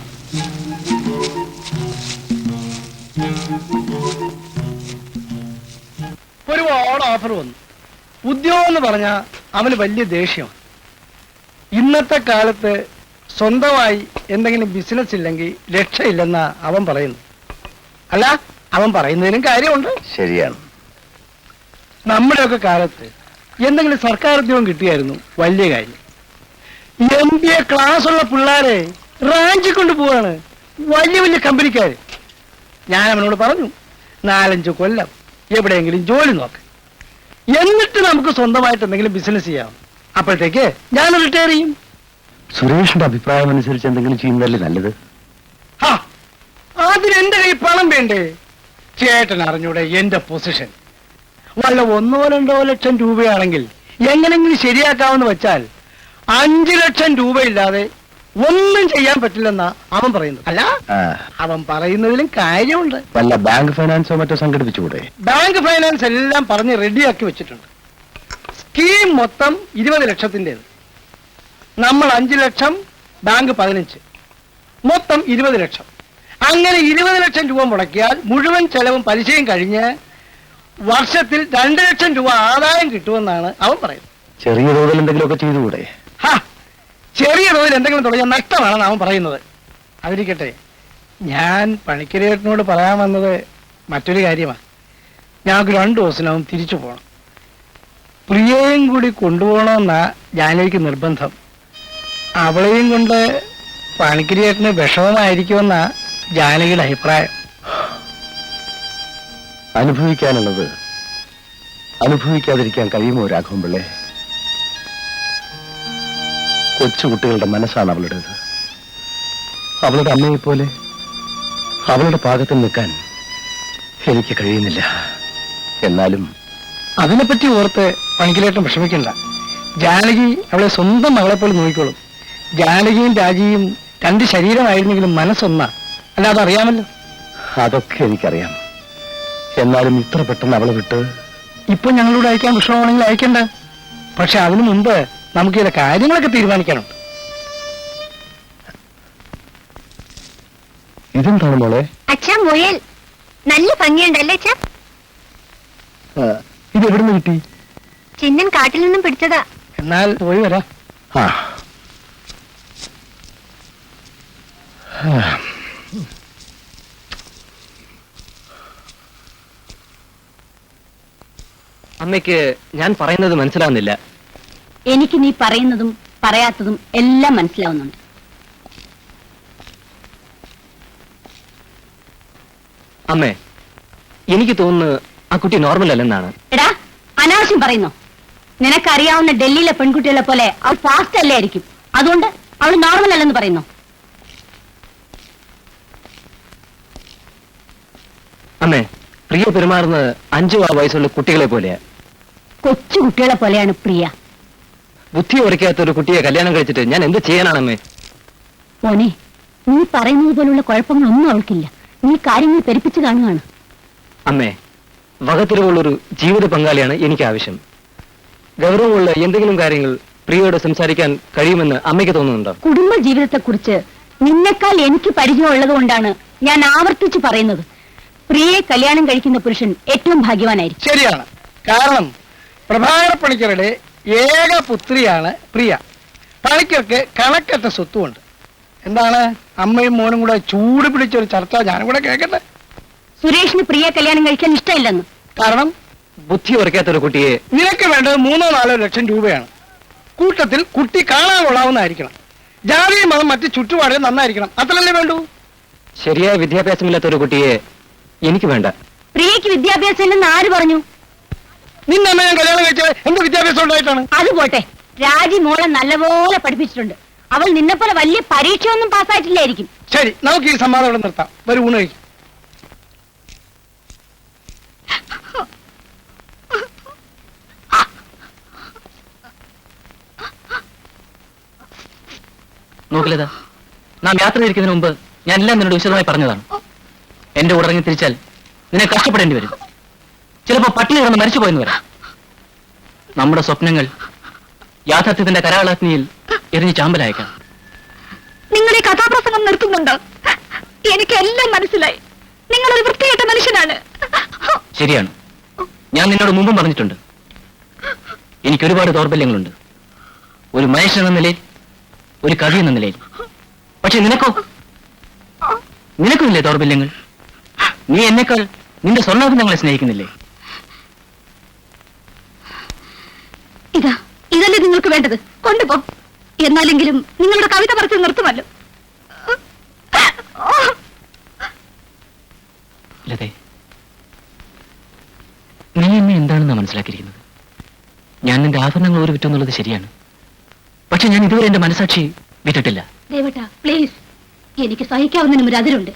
ഒരുപാട് ഓഫർ വന്നു. ഉദ്യോഗം എന്ന് പറഞ്ഞാൽ അവന് വലിയ ദേഷ്യമാണ്. ഇന്നത്തെ കാലത്ത് സ്വന്തമായി എന്തെങ്കിലും ബിസിനസ് ഇല്ലെങ്കിൽ രക്ഷയില്ലെന്നാ അവൻ പറയുന്നു. അല്ല, അവൻ പറയുന്നതിനും കാര്യമുണ്ട്. ശരിയാണ്. നമ്മുടെയൊക്കെ കാലത്ത് എന്തെങ്കിലും സർക്കാർ ഉദ്യോഗം കിട്ടിയായിരുന്നു വലിയ കാര്യം. MBA ക്ലാസ്സുള്ള പിള്ളേരെ റാഞ്ചി കൊണ്ട് പോവാണ് വലിയ വലിയ കമ്പനിക്കാര്. ഞാൻ അവനോട് പറഞ്ഞു, 4-5 കൊല്ലം എവിടെയെങ്കിലും ജോലി നോക്ക്, എന്നിട്ട് നമുക്ക് സ്വന്തമായിട്ട് എന്തെങ്കിലും ബിസിനസ് ചെയ്യാം. അപ്പോഴത്തേക്ക് ഞാൻ റിട്ടയർ ചെയ്യും. സുരേഷിന്റെ അഭിപ്രായം അനുസരിച്ച് എന്തെങ്കിലും ചെയ്യുന്നതല്ലേ നല്ലത്? ഹാ, അതിന് എന്റെ കൈ പണം വേണ്ടേ? ചേട്ടൻ അറിഞ്ഞൂടെ എന്റെ പൊസിഷൻ? വല്ല 1-2 ലക്ഷം രൂപയാണെങ്കിൽ എങ്ങനെങ്കിലും ശരിയാക്കാമെന്ന് വെച്ചാൽ 5 ലക്ഷം രൂപയില്ലാതെ ഒന്നും ചെയ്യാൻ പറ്റില്ലെന്നാ അവൻ പറയുന്നത്. അല്ല, അവൻ പറയുന്നതിലും കാര്യമുണ്ട്. വല്ല ബാങ്ക് ഫൈനാൻസോ മറ്റോ സംഘടിപ്പിച്ചുകൂടെ? ബാങ്ക് ഫൈനാൻസ് എല്ലാം പറഞ്ഞ് റെഡിയാക്കി വെച്ചിട്ടുണ്ട്. സ്കീം മൊത്തം 20 ലക്ഷത്തിൻ്റെത്. നമ്മൾ 5 ലക്ഷം, ബാങ്ക് 15, മൊത്തം 20 ലക്ഷം. അങ്ങനെ 20 ലക്ഷം രൂപ മുടക്കിയാൽ മുഴുവൻ ചെലവും പലിശയും കഴിഞ്ഞ് വർഷത്തിൽ 2 ലക്ഷം രൂപ ആദായം കിട്ടുമെന്നാണ് അവൻ പറയുന്നത്. ചെറിയ തോതിൽ എന്തെങ്കിലുമൊക്കെ ചെയ്തുകൂടെ? ഹാ, ചെറിയ തോതിൽ എന്തെങ്കിലും തുടങ്ങിയാൽ നഷ്ടമാണെന്ന് അവൻ പറയുന്നത്. അതിരിക്കട്ടെ, ഞാൻ പണിക്കരേട്ടനോട് പറയാൻ വന്നത് മറ്റൊരു കാര്യമാണ്. ഞങ്ങൾക്ക് 2 ദിവസത്തിനകം തിരിച്ചു പോകണം. പ്രിയയും കൂടി കൊണ്ടുപോകണമെന്നാ ജാനകിക്ക് നിർബന്ധം. അവളെയും കൊണ്ട് പണിക്കരേട്ടന് വിഷമമായിരിക്കുമെന്നാ ജാനകിയുടെ അഭിപ്രായം. അനുഭവിക്കാനുള്ളത് അനുഭവിക്കാതിരിക്കാൻ കഴിയുമോ രാഘവൻ പിള്ളേ? കൊച്ചുകുട്ടികളുടെ മനസ്സാണ് അവളുടേത്. അവളുടെ അമ്മയെപ്പോലെ അവളുടെ പാകത്തിൽ നിൽക്കാൻ എനിക്ക് കഴിയുന്നില്ല. എന്നാലും അതിനെപ്പറ്റി ഓർത്ത് പണിക്കരേട്ടൻ വിഷമിക്കണ്ട. ജാനകി അവളെ സ്വന്തം മകളെ പോലെ നോക്കിക്കോളും. ജാനകിയും രാജിയും 2 ശരീരമായിരുന്നെങ്കിലും മനസ്സൊന്നാ. അല്ലാതെ അറിയാമല്ലോ. അതൊക്കെ എനിക്കറിയാം. എന്നാലും ഇത്ര പെട്ടെന്ന് അവളെ വിട്ട് ഇപ്പൊ ഞങ്ങളോട് അയക്കാൻ വിഷമമാണെങ്കിൽ അയക്കണ്ട. പക്ഷെ അതിനു മുമ്പ് നമുക്ക് ചില കാര്യങ്ങളൊക്കെ തീരുമാനിക്കാനുണ്ട്. ഇതെന്താണ് മോളെ? അച്ഛാ, മുയൽ നല്ല ഭംഗിയുണ്ടല്ലേ അച്ഛാ? ഇത് എവിടുന്ന് കിട്ടി? ചിന്നൻ കാട്ടിൽ നിന്നും പിടിച്ചതാ. എന്നാൽ പോയി വരാം. ആ, അമ്മയ്ക്ക് ഞാൻ പറയുന്നത് മനസ്സിലാവുന്നില്ല. എനിക്ക് നീ പറയുന്നതും പറയാത്തതും എല്ലാം മനസ്സിലാവുന്നുണ്ട്. അമ്മേ, എനിക്ക് തോന്നുന്നു ആ കുട്ടി നോർമൽ അല്ലെന്നാണ്. എടാ, അനാവശ്യം പറയുന്നു. നിനക്കറിയാവുന്ന ഡൽഹിയിലെ പെൺകുട്ടികളെ പോലെ അവൾ ഫാസ്റ്റ് അല്ലേ ആയിരിക്കും. അതുകൊണ്ട് അവൾ നോർമൽ അല്ലെന്ന് പറയുന്നു. അമ്മേ, പ്രിയ പെരുമാറുന്നത് 5 വയസ്സുള്ള കുട്ടികളെ പോലെയാ. കൊച്ചു കുട്ടികളെ പോലെയാണ് പ്രിയ. ബുദ്ധി ഉറക്കാത്ത ഒരു കുട്ടിയെ കല്യാണം കഴിച്ചിട്ട് ഞാൻ എന്ത് ചെയ്യാനാണമ്മേ? മോനെ, നീ പറയുന്നത് പോലുള്ള കുഴപ്പങ്ങളൊന്നും അവൾക്കില്ല. നീ കാര്യങ്ങൾ പെരുപ്പിച്ച് കാണുകയാണ്. അമ്മേ, വകത്തിരിവുള്ളൊരു ജീവിത പങ്കാളിയാണ് എനിക്ക് ആവശ്യം. ഗൗരവമുള്ള എന്തെങ്കിലും കാര്യങ്ങൾ പ്രിയയോട് സംസാരിക്കാൻ കഴിയുമെന്ന് അമ്മയ്ക്ക് തോന്നുന്നുണ്ടോ? കുടുംബ ജീവിതത്തെക്കുറിച്ച് നിന്നെക്കാൾ എനിക്ക് പരിചയമുള്ളത് കൊണ്ടാണ് ഞാൻ ആവർത്തിച്ച് പറയുന്നത്. പ്രിയയെ കല്യാണം കഴിക്കുന്ന പുരുഷൻ ഏറ്റവും ഭാഗ്യവാനായിരിക്കും. ശരിയാണ്. കാരണം പ്രഭാകര പണിക്കരുടെ ഏക പുത്രിയാണ് പ്രിയ. പണിക്കർക്ക് കണക്കറ്റ സ്വത്തുമുണ്ട്. എന്താണ് അമ്മയും മോനും കൂടെ ചൂട് പിടിച്ചൊരു ചർച്ച ഞാനും കൂടെ കേൾക്കട്ടെ. സുരേഷിന് പ്രിയയെ കല്യാണം കഴിക്കാൻ ഇഷ്ടമില്ലെന്ന്. കാരണം ബുദ്ധി ഉറക്കാത്തൊരു കുട്ടിയെ നിനക്ക് വേണ്ടത് 3-4 ലക്ഷം രൂപയാണ്. കൂട്ടത്തിൽ കുട്ടി കാണാൻ കൊള്ളാവുന്നതായിരിക്കണം. ജാതി മതം മറ്റ് ചുറ്റുപാട് നന്നായിരിക്കണം. അത്രല്ലേ വേണ്ടൂ? ശരിയായ വിദ്യാഭ്യാസമില്ലാത്ത ഒരു കുട്ടിയെ എനിക്ക് വേണ്ട. പ്രിയയ്ക്ക് വിദ്യാഭ്യാസം ഇല്ലെന്ന് ആര് പറഞ്ഞു? നിന്നെ ഞാൻ കല്യാണം കഴിച്ചത് എന്ത് വിദ്യാഭ്യാസം ഉണ്ടായിട്ടാണ്? അത് പോട്ടെ, രാജി മോളെ നല്ലപോലെ പഠിപ്പിച്ചിട്ടുണ്ട്. അവൾ നിന്നെപ്പോലെ വലിയ പരീക്ഷയൊന്നും പാസ്സായിട്ടില്ലായിരിക്കും. ശരി, നമുക്ക് ഈ സംവാദം ഇവിടെ നിർത്താം. ഒരു ഊണ് കഴിക്കും. നോക്കില്ലതാ, നാം യാത്ര തിരിക്കുന്നതിന് മുമ്പ് ഞാൻ എല്ലാം നിന്നോട് വിശദമായി പറഞ്ഞതാണ്. എന്റെ കൂടെ ഇറങ്ങി തിരിച്ചാൽ നിന്നെ കഷ്ടപ്പെടേണ്ടി വരും. ചിലപ്പോ പട്ടിണി കിടന്ന് മരിച്ചു പോയെന്ന് വരാം. നമ്മുടെ സ്വപ്നങ്ങൾ യാഥാർത്ഥ്യത്തിന്റെ കരാളാഗ്നിയിൽ എറിഞ്ഞ് ചാമ്പലായേക്കാം. നിങ്ങൾ ഈ കഥാപ്രസംഗം നിർത്തുന്നുണ്ടോ? എനിക്കെല്ലാം മനസ്സിലായി. നിങ്ങളൊരു വൃത്തികെട്ട മനുഷ്യനാണ്. ശരിയാണ്, ഞാൻ നിന്നോട് മുമ്പും പറഞ്ഞിട്ടുണ്ട്. എനിക്കൊരുപാട് ദൗർബല്യങ്ങളുണ്ട്. ഒരു മനുഷ്യൻ എന്ന നിലയിൽ, ഒരു കവി എന്ന നിലയിൽ. പക്ഷെ നിനക്കുമില്ലേ ദൗർബല്യങ്ങൾ? നീ എന്നെക്കാൾ നിന്റെ സ്വർണ്ണാഭരണങ്ങളെ സ്നേഹിക്കുന്നില്ലേ? ഇതല്ലേ നിങ്ങൾക്ക് വേണ്ടത്? കൊണ്ടുപോ. എന്നാലെങ്കിലും നിങ്ങളുടെ കവിത പറച്ച് നിർത്തുമല്ലോ. ലതേ, നീ എന്നെ എന്താണെന്നാ മനസ്സിലാക്കിയിരിക്കുന്നത്? ഞാൻ നിന്റെ ആഭരണങ്ങൾ ഒരു വിറ്റെന്നുള്ളത് ശരിയാണ്. പക്ഷെ ഞാൻ ഇതുവരെ എന്റെ മനസാക്ഷി വിറ്റിട്ടില്ല. ദേവട്ടാ, പ്ലീസ്. എനിക്ക് സഹിക്കാവുന്നതിനും ഒരു അതിരുണ്ട്.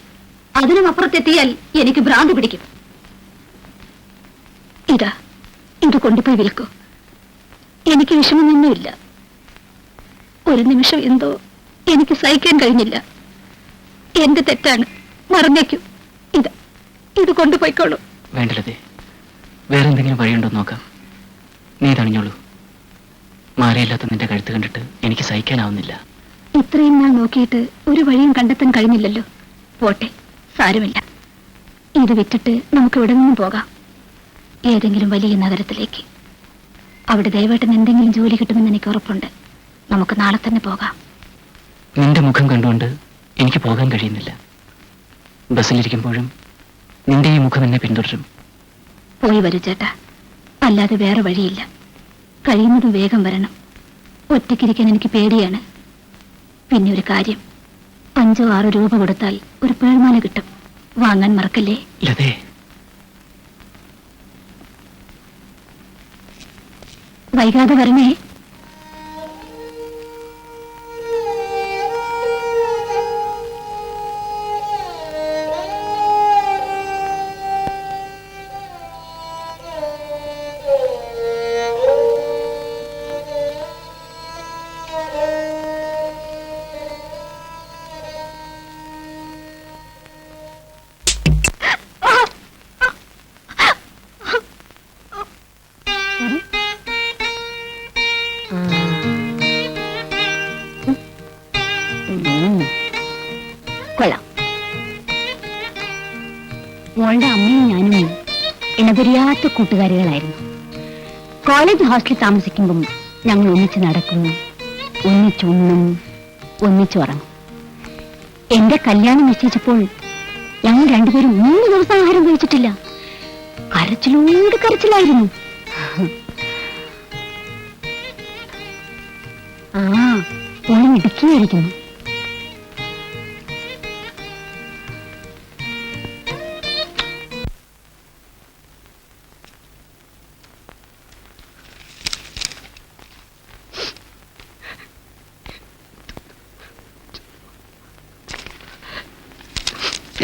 അതിനും അപ്പുറത്തെത്തിയാൽ എനിക്ക് ഭ്രാന്ത് പിടിക്കും. ഇത് കൊണ്ടുപോയി വിൽക്കൂ. എനിക്ക് വിഷമമൊന്നുമില്ല. ഒരു നിമിഷം എന്തോ എനിക്ക് സഹിക്കാൻ കഴിഞ്ഞില്ല. എന്റെ തെറ്റാണ്, മറന്നേക്കും. ഇത് കൊണ്ടുപോയിക്കോളൂ. വേണ്ടല്ലേ, വേറെന്തെങ്കിലും വഴിയുണ്ടോ നോക്കാം. നീ തണിഞ്ഞോളൂ. മാലയില്ലാത്ത നിന്റെ കഴുത്ത് കണ്ടിട്ട് എനിക്ക് സഹിക്കാനാവുന്നില്ല. ഇത്രയും നാൾ നോക്കിയിട്ട് ഒരു വഴിയും കണ്ടെത്താൻ കഴിഞ്ഞില്ലല്ലോ. പോട്ടെ, സാരമില്ല. ഇത് വിറ്റിട്ട് നമുക്ക് ഇവിടെ നിന്നും പോകാം, ഏതെങ്കിലും വലിയ നഗരത്തിലേക്ക്. അവിടെ ദേവേട്ടൻ എന്തെങ്കിലും ജോലി കിട്ടുമെന്ന് എനിക്ക് ഉറപ്പുണ്ട്. നമുക്ക് നാളെ തന്നെ പോകാം. നിന്റെ മുഖം കണ്ടുകൊണ്ട് എനിക്ക് പോകാൻ കഴിയുന്നില്ല. ബസ്സിലിരിക്കുമ്പോഴും നിന്റെ ഈ മുഖം എന്നെ പിന്തുടരും. പോയി വരൂ ചേട്ടാ, അല്ലാതെ വേറെ വഴിയില്ല. കഴിയുന്നതും വേഗം വരണം. ഒറ്റയ്ക്കിരിക്കാൻ എനിക്ക് പേടിയാണ്. പിന്നെ ഒരു കാര്യം, 5-6 രൂപ കൊടുത്താൽ ഒരു പേഴ്മാല കിട്ടും. വാങ്ങാൻ മറക്കല്ലേ. ലതേ, വൈകാതെ വരണേ. കൊള്ളാം. മോളുടെ അമ്മയും ഞാനും ഇണപിരിയാത്ത കൂട്ടുകാരികളായിരുന്നു. കോളേജ് ഹോസ്റ്റലിൽ താമസിക്കുമ്പം ഞങ്ങൾ ഒന്നിച്ച് നടക്കും, ഒന്നിച്ചുണ്ണും, ഒന്നിച്ചുറങ്ങും. എന്റെ കല്യാണം നിശ്ചയിച്ചപ്പോൾ ഞങ്ങൾ രണ്ടുപേരും 3 ദിവസം ആഹാരം കഴിച്ചിട്ടില്ല. കരച്ചിലോട് കരച്ചിലായിരുന്നു. ഓളി ഇടുക്കിയായിരിക്കുന്നു.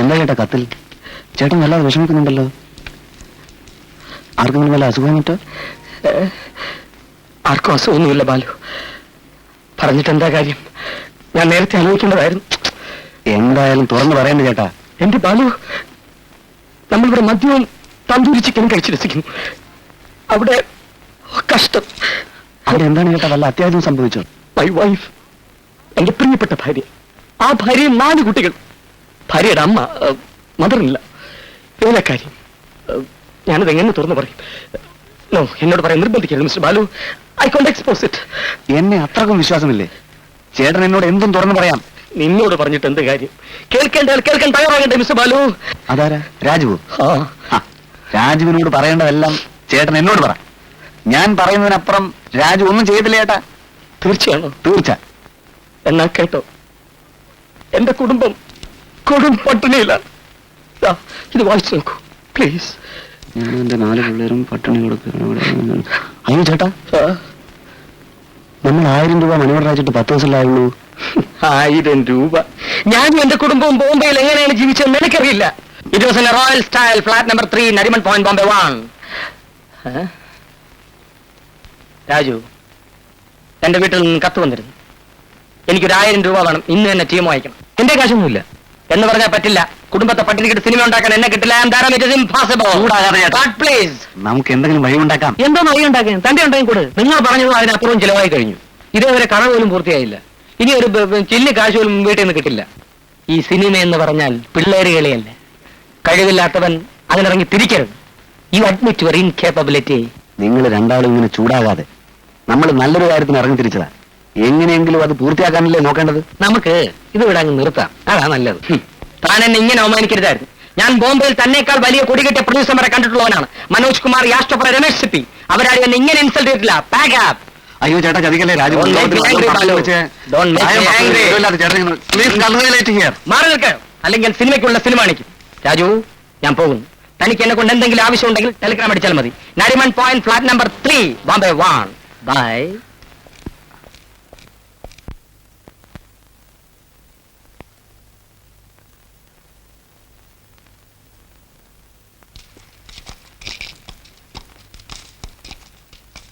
എന്താ ചേട്ടാ കത്തിൽ? ചേട്ടൻ വല്ലാതെ വിഷമിക്കുന്നുണ്ടല്ലോ. ആർക്കെങ്കിലും വല്ല അസുഖം മറ്റോ? ആർക്കും അസുഖമൊന്നുമില്ല ബാലു. പറഞ്ഞിട്ട് എന്താ കാര്യം? ഞാൻ നേരത്തെ ആലോചിക്കേണ്ടതായിരുന്നു. എന്തായാലും തുറന്നു പറയണ്ട ചേട്ടാ. എന്റെ ബാലു, നമ്മളിവിടെ മദ്യവും തന്തൂരി ചിക്കനും കഴിച്ചു രസിക്കുന്നു. അവിടെ കഷ്ടം. അവിടെ എന്താണ് ചേട്ടാ, വല്ല അത്യാവശ്യം സംഭവിച്ചോ? മൈ വൈഫ്, എന്റെ പ്രിയപ്പെട്ട ഭാര്യ, ആ ഭാര്യയും 4 കുട്ടികൾ. ഭാര്യയുടെ അമ്മ, മദറില്ല, വേലക്കാരി. ഞാനത് എങ്ങനെ തുറന്നു പറയും? നോ, എന്നോട് പറയാൻ നിർബന്ധിക്കരുത് mister Balu. I can't expose it. എന്നെ അത്രക്കും വിശ്വാസമില്ലേ? ചേട്ടൻ എന്നോട് എന്തും തുറന്നു പറയാം. നിന്നോട് പറഞ്ഞിട്ട് എന്ത് കാര്യം? കേൾക്കേണ്ട കേൾക്കാൻ തയ്യാറാകണ്ടേ മിസ്റ്റർ ബാലു? അതാരാ? രാജുവോ? ആ, രാജുവിനോട് പറയേണ്ടതെല്ലാം ചേട്ടൻ എന്നോട് പറ. ഞാൻ പറയുന്നതിനപ്പുറം രാജു ഒന്നും ചെയ്തില്ല ചേട്ടാ. തീർച്ചയാണോ? തീർച്ച. എന്നാ കേട്ടോ, എന്റെ കുടുംബം കൊടും പട്ടിണിയില്ല. ഇത് വായിച്ചു നോക്കൂ പ്ലീസ്. ഞാനും എന്റെ 4 പിള്ളേരും പട്ടിണി കൊടുക്കുന്നു. അയ്യോ ചേട്ടാ, നമ്മൾ 1000 രൂപ മണിയോട് അയച്ചിട്ട് 10 ദിവസമല്ലായുള്ളൂ. 1000 രൂപ. ഞാനും എന്റെ കുടുംബവും ബോംബെയിൽ എങ്ങനെയാണ് ജീവിച്ചതെന്ന് എനിക്കറിയില്ല. It was in a royal style, flat number 3, Nariman point, Bombay 1. Raju, എന്റെ വീട്ടിൽ നിന്ന് കത്ത് വന്നിരുന്നു. എനിക്കൊരു 1000 രൂപ വേണം, ഇന്ന് തന്നെ ടീം വായിക്കണം. എന്റെ കാശൊന്നുമില്ല എന്ന് പറഞ്ഞാൽ പറ്റില്ല. കുടുംബത്തെ പട്ടിണിക്കിട്ട് സിനിമ ഉണ്ടാക്കാൻ എന്നെ കിട്ടില്ല. പ്ലീസ്, നമുക്ക് എന്തെങ്കിലും വഴി ഉണ്ടാക്കാം. എന്തോ വഴി ഉണ്ടാക്കാൻ തന്റെ ഉണ്ടെങ്കിൽ കൂടെ. നിങ്ങൾ പറഞ്ഞത് അതിനപ്പുറം ചിലവായി കഴിഞ്ഞു. ഇതേവരെ കട പോലും പൂർത്തിയായില്ല. ഇനി ഒരു ചില്ല് കാശ് പോലും വീട്ടിൽ നിന്ന് കിട്ടില്ല. ഈ സിനിമ എന്ന് പറഞ്ഞാൽ പിള്ളേര് കളിയല്ല. കഴിവില്ലാത്തവൻ അതിനിറങ്ങി തിരിക്കരുത്. You admit your incapability. നിങ്ങൾ രണ്ടാളും ഇങ്ങനെ ചൂടാകാതെ, നമ്മൾ നല്ലൊരു കാര്യത്തിന് ഇറങ്ങി തിരിച്ചതാ. എങ്ങനെയെങ്കിലും അത് പൂർത്തിയാക്കാനല്ലേ നോക്കേണ്ടത്. നമുക്ക് ഇത് ഇവിടെ അങ്ങ് നിർത്താം, അതാ നല്ലത്. താൻ എന്നെ ഇങ്ങനെ അവമാനിക്കരുതായിരുന്നു. ഞാൻ ബോംബെയിൽ തന്നേക്കാൾ വലിയ കൊടികെട്ടിയ പ്രൊഡ്യൂസർമാരെ കണ്ടിട്ടുള്ളവനാണ്. മനോജ് കുമാർ, യാഷ് ചോപ്ര, രമേശ് സിപ്പി. അവരാരും എന്നെ ഇങ്ങനെ ഇൻസൾട്ട് ചെയ്തിട്ടില്ല. Pack up. അയ്യോ ചേട്ടാ, ചതിക്കല്ലേ. Raju Don't make me angry, Balu. Don't make me angry. മാറി നിൽക്കുക, അല്ലെങ്കിൽ സിനിമയ്ക്കുള്ള സിനിമ കാണിക്കും. രാജു, ഞാൻ പോകുന്നു. തനിക്ക് എന്നെ കൊണ്ട് എന്തെങ്കിലും ആവശ്യം ഉണ്ടെങ്കിൽ ടെലിഗ്രാം അടിച്ചാൽ മതി. Nariman point, flat number 3, Bombay 1. Bye.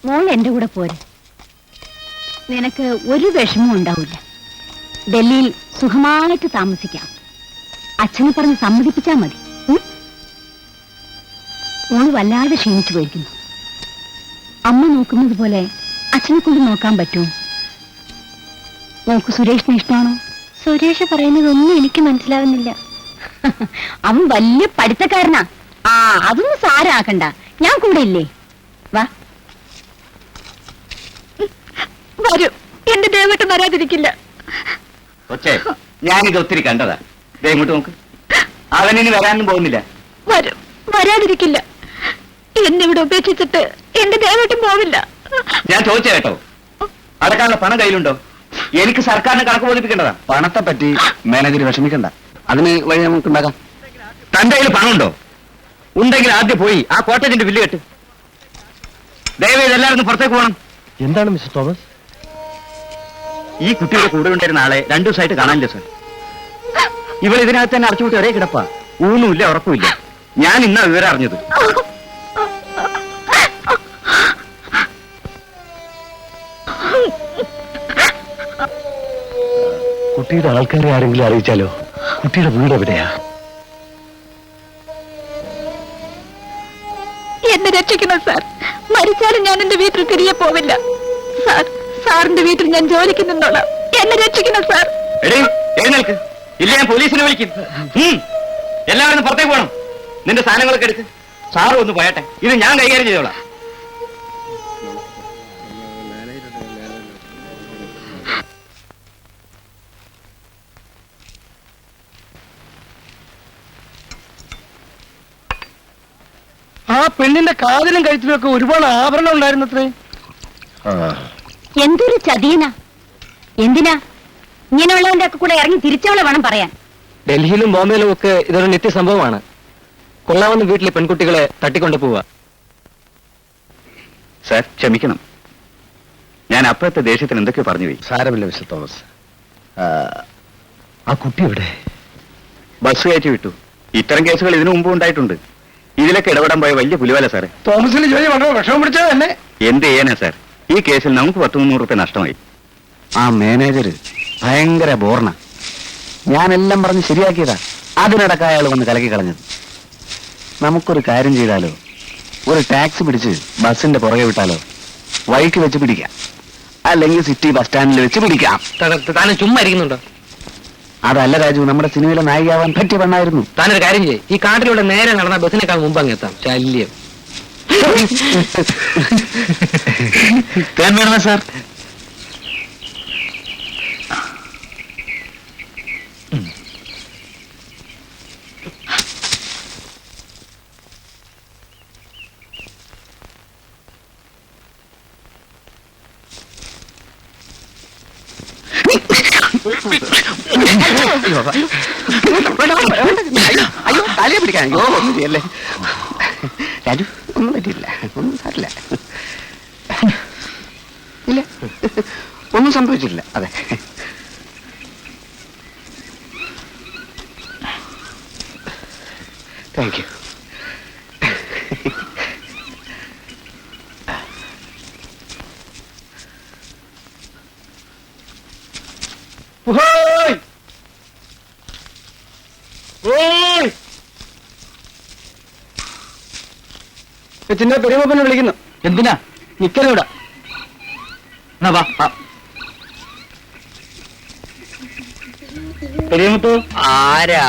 മോൾ എന്റെ കൂടെ പോരെ. നിനക്ക് ഒരു വിഷമവും ഉണ്ടാവില്ല. ഡൽഹിയിൽ സുഖമായിട്ട് താമസിക്കാം. അച്ഛനെ പറഞ്ഞ് സമ്മതിപ്പിച്ചാ മതി. മോള് വല്ലാതെ ക്ഷീണിച്ചു പോയിരിക്കുന്നു. അമ്മ നോക്കുന്നത് പോലെ അച്ഛനെ കൊണ്ട് നോക്കാൻ പറ്റുമോ? നോക്കു, സുരേഷിന് ഇഷ്ടമാണോ? സുരേഷ് പറയുന്നതൊന്നും എനിക്ക് മനസ്സിലാവുന്നില്ല. അവൻ വലിയ പഠിത്തക്കാരനാ. അതൊന്നും സാരാക്കണ്ട, ഞാൻ കൂടെ ഇല്ലേ. വാ, വരൂ. എന്റെ ദേവട്ടം വരാതിരിക്കില്ല. കൊച്ചേ, ഞാനിത് ഒത്തിരി കണ്ടതാ. ദേ ഇങ്ങോട്ട് നോക്ക്. അവനിനി വരാനൊന്നും പോകുന്നില്ല. വരും, വരാതിരിക്കില്ല. എന്നെ ഇവിടെ ഉപേക്ഷിച്ചിട്ട് എന്റെ ദേവട്ടം പോവില്ല. ഞാൻ ചോദിച്ച കേട്ടോ, അടക്കാനുള്ള പണം കയ്യിലുണ്ടോ? എനിക്ക് സർക്കാരിനെ കണക്ക് ബോധിപ്പിക്കേണ്ടതാ. പണത്തെ പറ്റി മാനേജർ വിഷമിക്കണ്ട, അതിന് വഴി നമുക്ക് ഉണ്ടാക്കാം. തന്റെ കയ്യിൽ പണമുണ്ടോ? ഉണ്ടെങ്കിൽ ആദ്യം പോയി ആ കോട്ടേജിന്റെ ബില്ല് കെട്ട്. ദയവേത് എല്ലാവരും പുറത്തേക്ക് പോകണം. എന്താണ് മിസ്റ്റർ തോമസ്? ഈ കുട്ടിയുടെ കൂടെ ഉണ്ടായിരുന്ന ആളെ 2 ദിവസമായിട്ട് കാണാനില്ല സാർ. ഇവൾ ഇതിനകത്ത് തന്നെ അടച്ചുകൂട്ടി ഒരേ കിടപ്പാ. ഊണുമില്ല, ഉറപ്പുമില്ല. ഞാൻ ഇന്നാ വിവരം അറിഞ്ഞത്. കുട്ടിയുടെ ആൾക്കാരെ ആരെങ്കിലും അറിയിച്ചാലോ? കുട്ടിയുടെ വീട് എവിടെയാ? എന്നെ രക്ഷിക്കണം സാർ. മരിച്ചാലും ഞാൻ എന്റെ വീട്ടിൽ തിരികെ പോവില്ല സാർ. സാറിന്റെ വീട്ടിൽ ഞാൻ ജോലിക്ക് നിന്നോളാം. എന്നെ രക്ഷിക്കണം സാർ. എഴുന്നേൽക്ക്, ഇല്ല ഞാൻ പോലീസിനെ വിളിക്കും. എല്ലാവരും പുറത്തേക്ക് പോകണം. നിന്റെ സാധനങ്ങളൊക്കെ എടുക്ക്. സാറ് ഒന്ന് പോയട്ടെ, ഇത് ഞാൻ കൈകാര്യം ചെയ്തോളാം. ആ പെണ്ണിന്റെ കാതിലും കഴുത്തിലും ഒക്കെ ഒരുപാട് ആഭരണം ഉണ്ടായിരുന്നത്രേ. എന്തൊരു ചതിയനാ. എന്തിനാ ഇങ്ങനെയുള്ളവന്റെ ഒക്കെ കൂടെ ഇറങ്ങി തിരിച്ചവളെ വേണം പറയാൻ. ഡൽഹിയിലും ബോംബെയിലും ഒക്കെ ഇതൊരു നിത്യസംഭവമാണ്. കൊള്ളാവുന്ന വീട്ടിലെ പെൺകുട്ടികളെ തട്ടിക്കൊണ്ടു പോവുക. സാർ ക്ഷമിക്കണം, ഞാൻ അപ്പോഴത്തെ ദേഷ്യത്തിന് എന്തൊക്കെയോ പറഞ്ഞു പോയി. സാരമില്ല മിസ്റ്റർ തോമസ്. ആ കുട്ടി എവിടെ? ബസ് കയറ്റി വിട്ടു. ഇത്തരം കേസുകൾ ഇതിനു മുമ്പ് ഉണ്ടായിട്ടുണ്ട്. ഇതിലൊക്കെ ഇടപെടാൻ പോയ വലിയ പുലിവാല സാറേ. തോമസിന് ജോലി വളരെ വിഷമം പിടിച്ചത് തന്നെ. എന്ത് ചെയ്യാനാ സാർ, ഈ കേസിൽ നമുക്ക് 10-300 രൂപ നഷ്ടമായി. ആ മാനേജർ ഭയങ്കര ബോർണ. ഞാനെല്ലാം പറഞ്ഞ് ശരിയാക്കിയതാ. അതിനിടക്ക് അയാൾ വന്ന് കലക്കി കളഞ്ഞത്. നമുക്കൊരു കാര്യം ചെയ്താലോ, ഒരു ടാക്സി പിടിച്ച് ബസിന്റെ പുറകെ വിട്ടാലോ? വഴിക്ക് വെച്ച് പിടിക്കാം, അല്ലെങ്കിൽ സിറ്റി ബസ് സ്റ്റാൻഡിൽ വെച്ച് പിടിക്കാം. താനും ചുമ്മാ ഇരിക്കുന്നുണ്ടോ? അതല്ല രാജു, നമ്മുടെ സിനിമയിലെ നായികയാവാൻ പറ്റിയ പെണ്ണായിരുന്നു. താനൊരു കാര്യം ചെയ്യ്, ഈ കാട്ടിലൂടെ നേരെ നടന്ന ബസ്സിനേക്കാൾ മുമ്പ് അങ്ങ് എത്താം. ശല്യം. തേൻ വേണമോ സാർ? അയ്യോ തലയെ പിടിക്കാൻ. അയ്യോ ഒന്നും ചെയ്യല്ലേ രാജു, ഒന്നും പറ്റിയില്ല, ഒന്നും സാരില്ല. ഇല്ല, ഒന്നും സംഭവിച്ചില്ല. അതെ, താങ്ക് യു. ചിന്ന പെരുമപ്പനെ വിളിക്കുന്നു. എന്തിനാ? നിക്കലൂടാ. പെരുമപ്പോ ആരാ?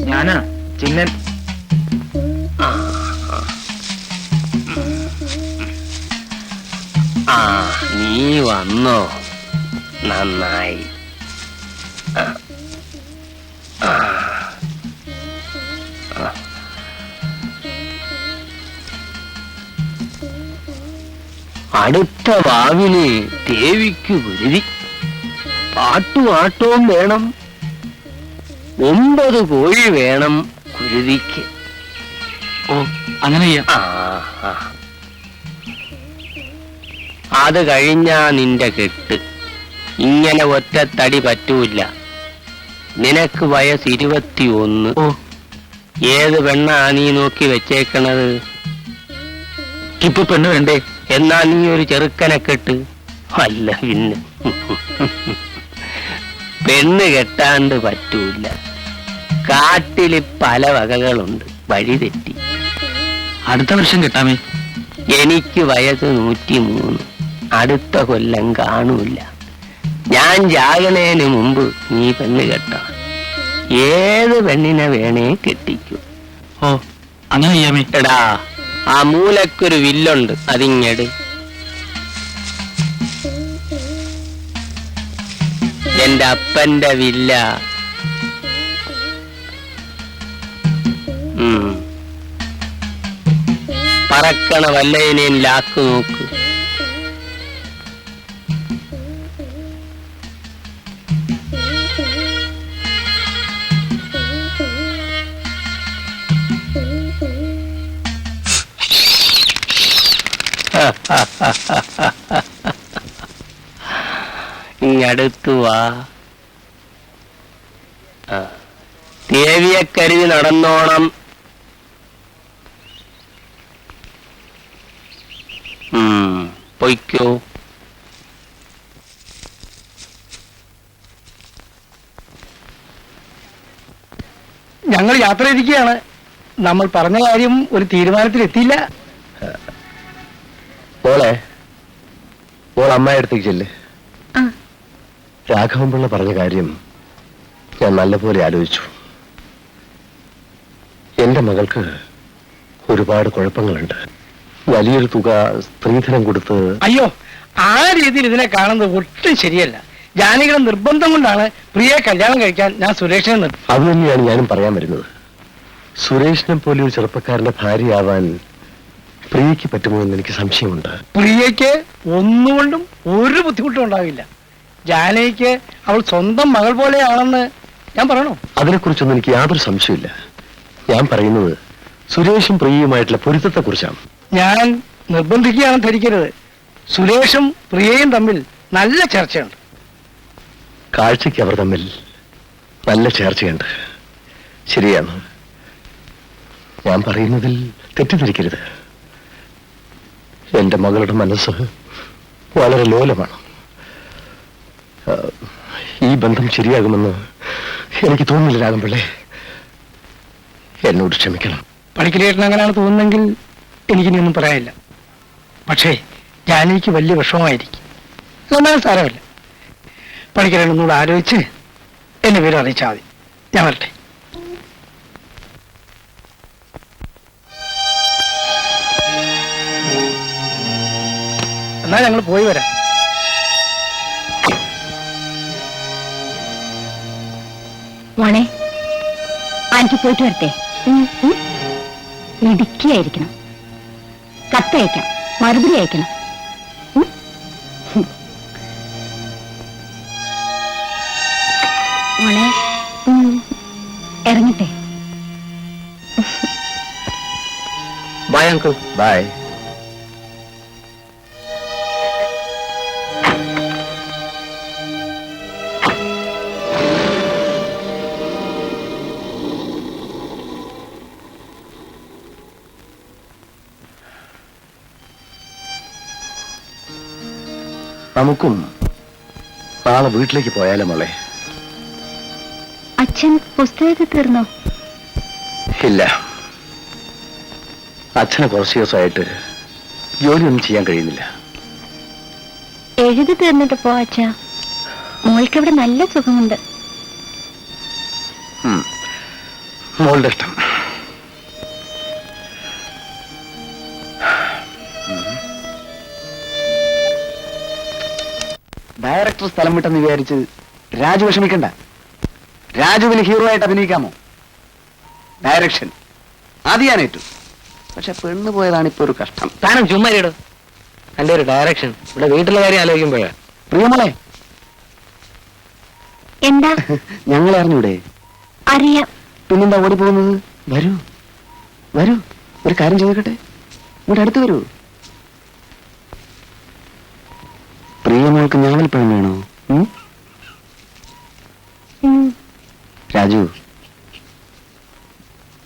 ഞാനാ ചിന്നൻ. ആ, നീ വന്നോ? നന്നായി. അടുത്ത വാവിന് ദേവിക്ക് ഗുരുതി. പാട്ടും ആട്ടവും വേണം, 9 കോഴി വേണം ഗുരുതിക്ക്. ഓ, അങ്ങനെ ചെയ്യാം. അത് കഴിഞ്ഞാ നിന്റെ കെട്ട്. ഇങ്ങനെ ഒറ്റത്തടി പറ്റൂല. നിനക്ക് വയസ്സ് 21. ഓ, ഏത് പെണ്ണാ നീ നോക്കി വെച്ചേക്കണത്? ഇപ്പൊ പെണ്ണ് വേണ്ടേ? എന്നാ നീ ഒരു ചെറുക്കനെ കെട്ട്. അല്ല പിന്നെ പെണ്ണ് കെട്ടാണ്ട് പറ്റൂല. കാട്ടില് പല വകകളുണ്ട്. വഴി തെറ്റി. അടുത്ത വർഷം കെട്ടാമേ. എനിക്ക് വയസ്സ് 103. അടുത്ത കൊല്ലം കാണൂല. ഞാൻ ജാഗണേന് മുമ്പ് നീ പെണ്ണ് കെട്ടാം. ഏത് പെണ്ണിനെ വേണേ കെട്ടിക്കൂ. ഓ, അങ്ങനെ ചെയ്യാമേ. എടാ, ആ മൂലക്കൊരു വില്ലുണ്ട്, അതിങ്ങട്. എന്റെ അപ്പന്റെ വില്ല. പറക്കണ വല്ലതിനെയും ലാക്ക് നോക്ക്. ഇങ്ങടുത്തു വാ. ദേവിയെ കരുതി നടന്നോണം. പൊയ്ക്കോ. ഞങ്ങൾ യാത്ര ഇരിക്കുകയാണ്. നമ്മൾ പറഞ്ഞ കാര്യം ഒരു തീരുമാനത്തിലെത്തിയില്ല. മോളെ, മോൾ അമ്മയുടെ അടുത്തേക്ക് ചെല്ല്. രാഘവൻപിള്ള പറഞ്ഞ കാര്യം ഞാൻ നല്ലപോലെ ആലോചിച്ചു. എന്റെ മകൾക്ക് ഒരുപാട് കുഴപ്പങ്ങളുണ്ട്. വലിയൊരു തുക സ്ത്രീധനം കൊടുത്ത്. അയ്യോ, ആ രീതിയിൽ ഇതിനെ കാണുന്നത് ഒട്ടും ശരിയല്ല. ജാനകിയുടെ നിർബന്ധം കൊണ്ടാണ് പ്രിയെ കല്യാണം കഴിക്കാൻ ഞാൻ സുരേഷിനെ നിർത്തി. അത് തന്നെയാണ് ഞാനും പറയാൻ വരുന്നത്. സുരേഷിനെ പോലെ ഒരു ചെറുപ്പക്കാരന്റെ ഭാര്യയാവാൻ പ്രിയയ്ക്ക് പറ്റുമോ എന്ന് എനിക്ക് സംശയമുണ്ട്. പ്രിയയ്ക്ക് ഒന്നുകൊണ്ടും ഒരു ബുദ്ധിമുട്ടും ഉണ്ടാവില്ല. ജാനകിക്ക് അവൾ സ്വന്തം മകൾ പോലെയാണെന്ന് ഞാൻ പറയണോ? അതിനെക്കുറിച്ചൊന്നും എനിക്ക് യാതൊരു സംശയമില്ല. ഞാൻ പറയുന്നത് സുരേഷും പ്രിയയുമായിട്ടുള്ള പൊരുത്തത്തെ കുറിച്ചാണ്. ഞാൻ നിർബന്ധിക്കുകയാണെന്ന് ധരിക്കരുത്. സുരേഷും പ്രിയയും തമ്മിൽ നല്ല ചർച്ചയുണ്ട്. കാഴ്ചയ്ക്ക് അവർ തമ്മിൽ നല്ല ചേർച്ചയുണ്ട്. ശരിയാണ്. ഞാൻ പറയുന്നതിൽ തെറ്റിദ്ധരിക്കരുത്. എന്റെ മകളുടെ മനസ്സ് വളരെ ലോലമാണ്. ഈ ബന്ധം ശരിയാകുമെന്ന് എനിക്ക് തോന്നുന്നില്ല രാഘവൻപിള്ളേ, എന്നോട് ക്ഷമിക്കണം. പണിക്കരേട്ടൻ അങ്ങനെയാണ് തോന്നുന്നെങ്കിൽ എനിക്കിനിയൊന്നും പറയാനില്ല. പക്ഷേ ജാനകിക്ക് വലിയ വിഷമമായിരിക്കും. എന്നാലും സാരമില്ല. പണിക്കരേട്ടൻ ഒന്നുകൂടെ ആലോചിച്ച് എന്നെ വിവരം അറിയിച്ചാൽ മതി. ഞാൻ വരട്ടെ. എന്നാൽ ഞങ്ങൾ പോയി വരാം. മോളെ, ആൻറ്റി പോയിട്ട് വരട്ടെ. ഇടുക്കിയായിരിക്കണം. കത്തയക്കാം, മറുപടി അയക്കണം. മോളെ, ഇറങ്ങട്ടെ. Bye uncle. ബൈ. നമുക്കും നാളെ വീട്ടിലേക്ക് പോയാലോ മോളെ? അച്ഛൻ പുസ്തകത്തിൽ തീർന്നോ? ഇല്ല, അച്ഛന് കുറച്ച് ദിവസമായിട്ട് ജോലിയൊന്നും ചെയ്യാൻ കഴിയുന്നില്ല. എഴുതി തീർന്നിട്ട് പോ അച്ഛാ. മോൾക്കവിടെ നല്ല സുഖമുണ്ട്. മോളുടെ ഇഷ്ടം. ഡയറക്ടർ സ്ഥലം വിട്ടെന്ന് വിചാരിച്ച് രാജു വിഷമിക്കണ്ട. രാജുവിന് ഹീറോ ആയിട്ട് അഭിനയിക്കാമോ? ഡയറക്ഷൻ അത് ഞാൻ ഏറ്റു. പക്ഷെ പെണ്ണ് പോയതാണ് ഇപ്പൊ ഒരു കഷ്ടം. താനും ചുമ്മാരിടോ. എന്റെ ഒരു ഡയറക്ഷൻ ഇവിടെ വീട്ടിലെ കാര്യം ആലോചിക്കുമ്പോഴാ. പ്രിയമോളെ, എന്താ? ഞങ്ങളെ അറിഞ്ഞൂടെ? അറിയാം. പിന്നെന്താ ഓടി പോകുന്നത്? വരൂ വരൂ, ഒരു കാര്യം ചോദിക്കട്ടെ, ഇവിടെ അടുത്ത് വരൂ. പ്രിയമോൾക്ക് ഞാവൽപ്പഴം വേണോ? രാജു,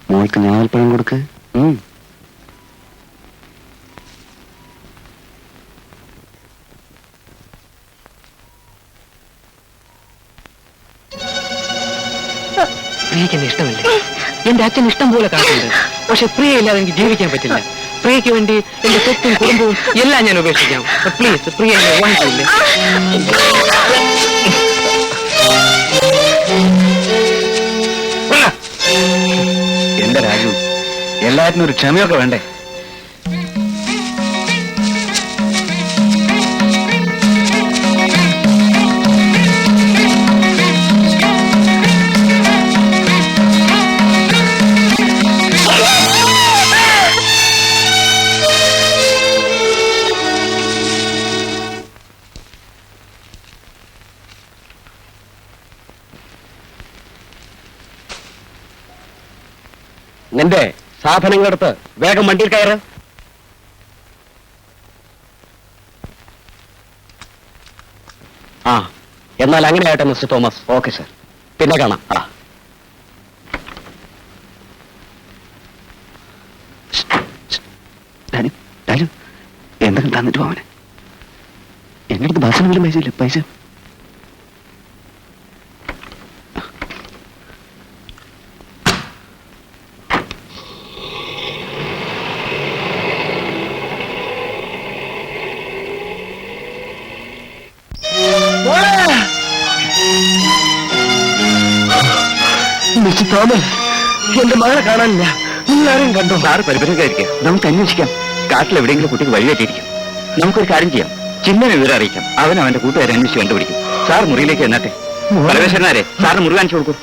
മോൾക്ക് ഞാവൽപ്പഴം കൊടുക്ക്. പ്രിയക്ക് എന്നെ ഇഷ്ടമല്ലേ? എന്റെ അച്ഛൻ ഇഷ്ടം പോലെ കാണുന്നുണ്ട്. പക്ഷെ പ്രിയ ഇല്ലാതെ എനിക്ക് ജീവിക്കാൻ പറ്റില്ല. പ്രിയയ്ക്ക് വേണ്ടി എന്റെ സ്വത്തും കുടുംബവും എല്ലാം ഞാൻ ഉപേക്ഷിക്കാം. പ്ലീസ്, പ്രിയ എന്നെ വാങ്ങിക്കില്ലേ? എന്റെ രാജു, എല്ലാത്തിനും ഒരു ക്ഷമയൊക്കെ വേണ്ടേ? നിന്റെ സാധനങ്ങളെടുത്ത് വേഗം വണ്ടിയിൽ കയറ്. ആ, എന്നാൽ അങ്ങനെ ആട്ടെ മിസ്റ്റർ തോമസ്. Okay sir. പിന്നെ കാണാം. എന്തെങ്കിലും തന്നിട്ട് പോവനെ. എന്റെ അടുത്ത് ബസ്സിന് പോലും പൈസ ഇല്ല. പൈസ മിസ്റ്റർ തോമസ്, എന്റെ മകളെ കാണാനില്ല. എല്ലാവരും കണ്ടോ? സാറ് പരിഭ്രമിക്കാതിരിക്കുക. നമുക്ക് അന്വേഷിക്കാം. കാട്ടിൽ എവിടെയെങ്കിലും കുട്ടിക്ക് വഴിയേറ്റിരിക്കും. നമുക്കൊരു കാര്യം ചെയ്യാം, ചിന്നനെ വിവരം അറിയിക്കാം. അവൻ അവന്റെ കൂട്ടുകാരെ അന്വേഷിച്ച് കണ്ടുപിടിക്കും. സാർ മുറിയിലേക്ക് എന്നാട്ടെ. പരമേശ്വരനാരെ സാറിന് മുറി വാങ്ങിച്ചു കൊടുക്കും.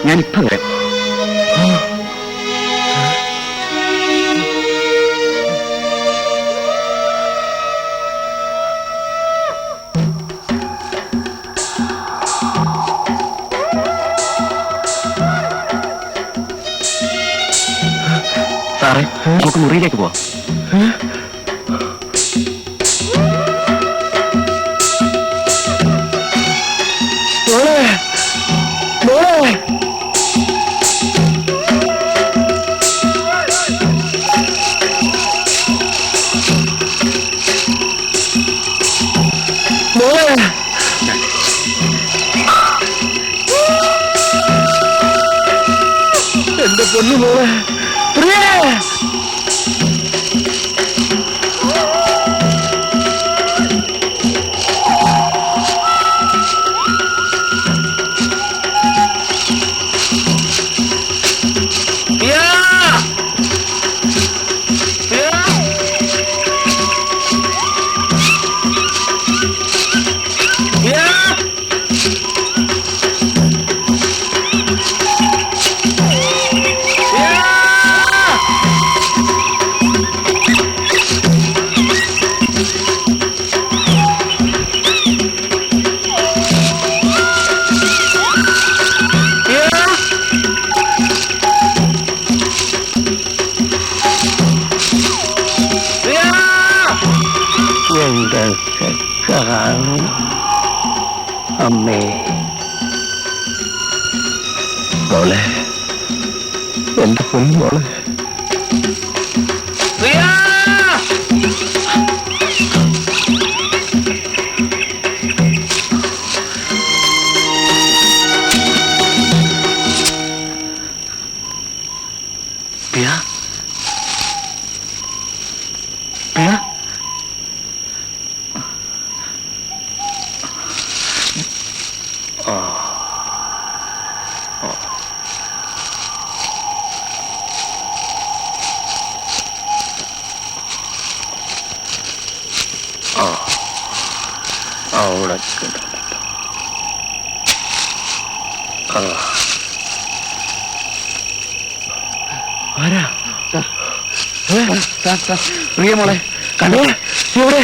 ഞാൻ ഇപ്പൊ വരാം. സാറേ, നമുക്ക് മുറിയിലേക്ക് പോവാം. പൊന്നു മോളെ പ്രിയേ എന്തൊക്കെ കാണും അമ്മേ മോളെ എന്റെ പൊന്നുമോളെ പിയ പിയ അവിടെ ആരാ പ്രിയ മോളെ കണ്ടോ ഇവിടെ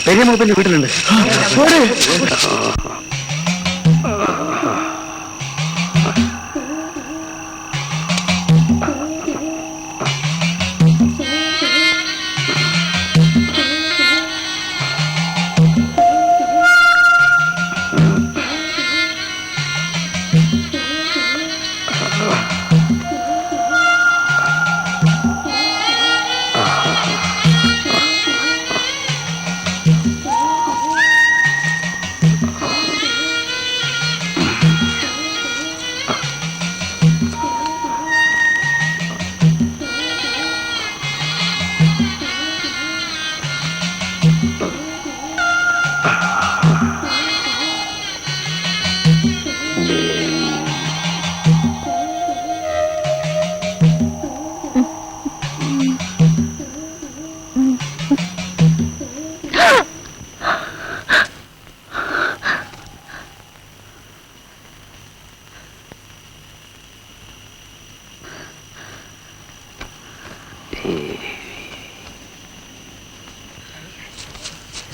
പെരിയ മോപ്പന്റെ വീട്ടിലുണ്ട്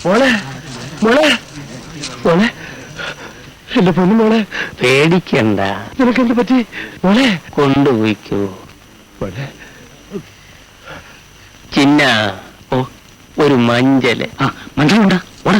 മോളെ മോളെ മോളെ എന്റെ പൊന്നു മോളെ പേടിക്കണ്ട നിനക്ക് എന്ത് പറ്റി മോളെ കൊണ്ടുപോയിക്കോ മോളെ ചിന്ന ഓ ഒരു മഞ്ചല് മഞ്ചലുണ്ടാ ഓട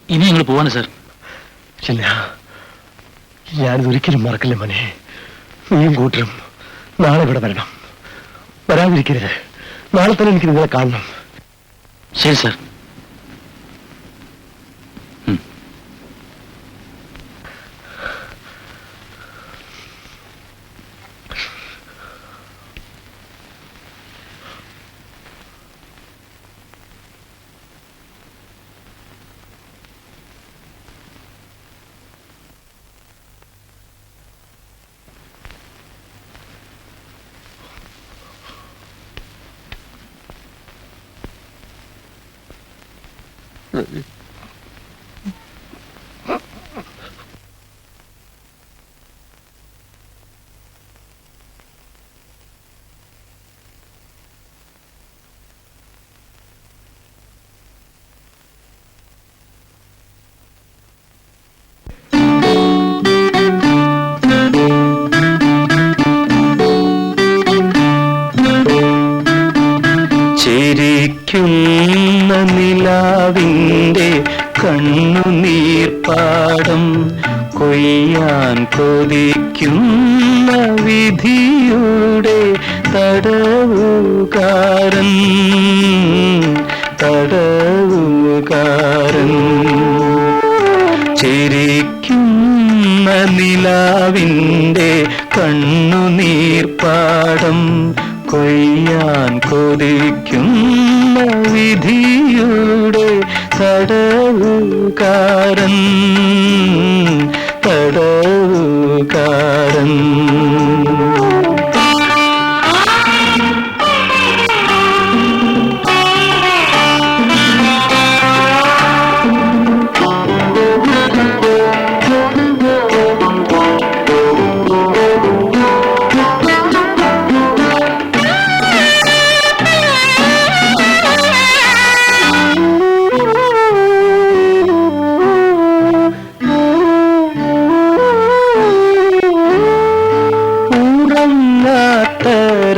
ഇനി ഞങ്ങൾ പോവാണ് സാർ ചിന്ന ഞാനിതൊരിക്കലും മറക്കില്ല മോനെ നീയും കൂട്ടരും നാളെ ഇവിടെ വരണം വരാതിരിക്കരുത് നാളെ തന്നെ എനിക്ക് നിങ്ങളെ കാണണം ശരി സാർ ചിരിക്കുന്ന നിലാവിൻ്റെ കണ്ണുനീർപ്പാടം കൊയ്യാൻ കൊതിക്കുന്ന വിധിയുടെ തടവുകാരൻ ചിരിക്കുന്ന നിലാവിൻ്റെ കണ്ണുനീർപ്പാടം കൊയ്യാൻ കൊതിക്കുന്ന വിധിയുടെ തടവുകാരൻ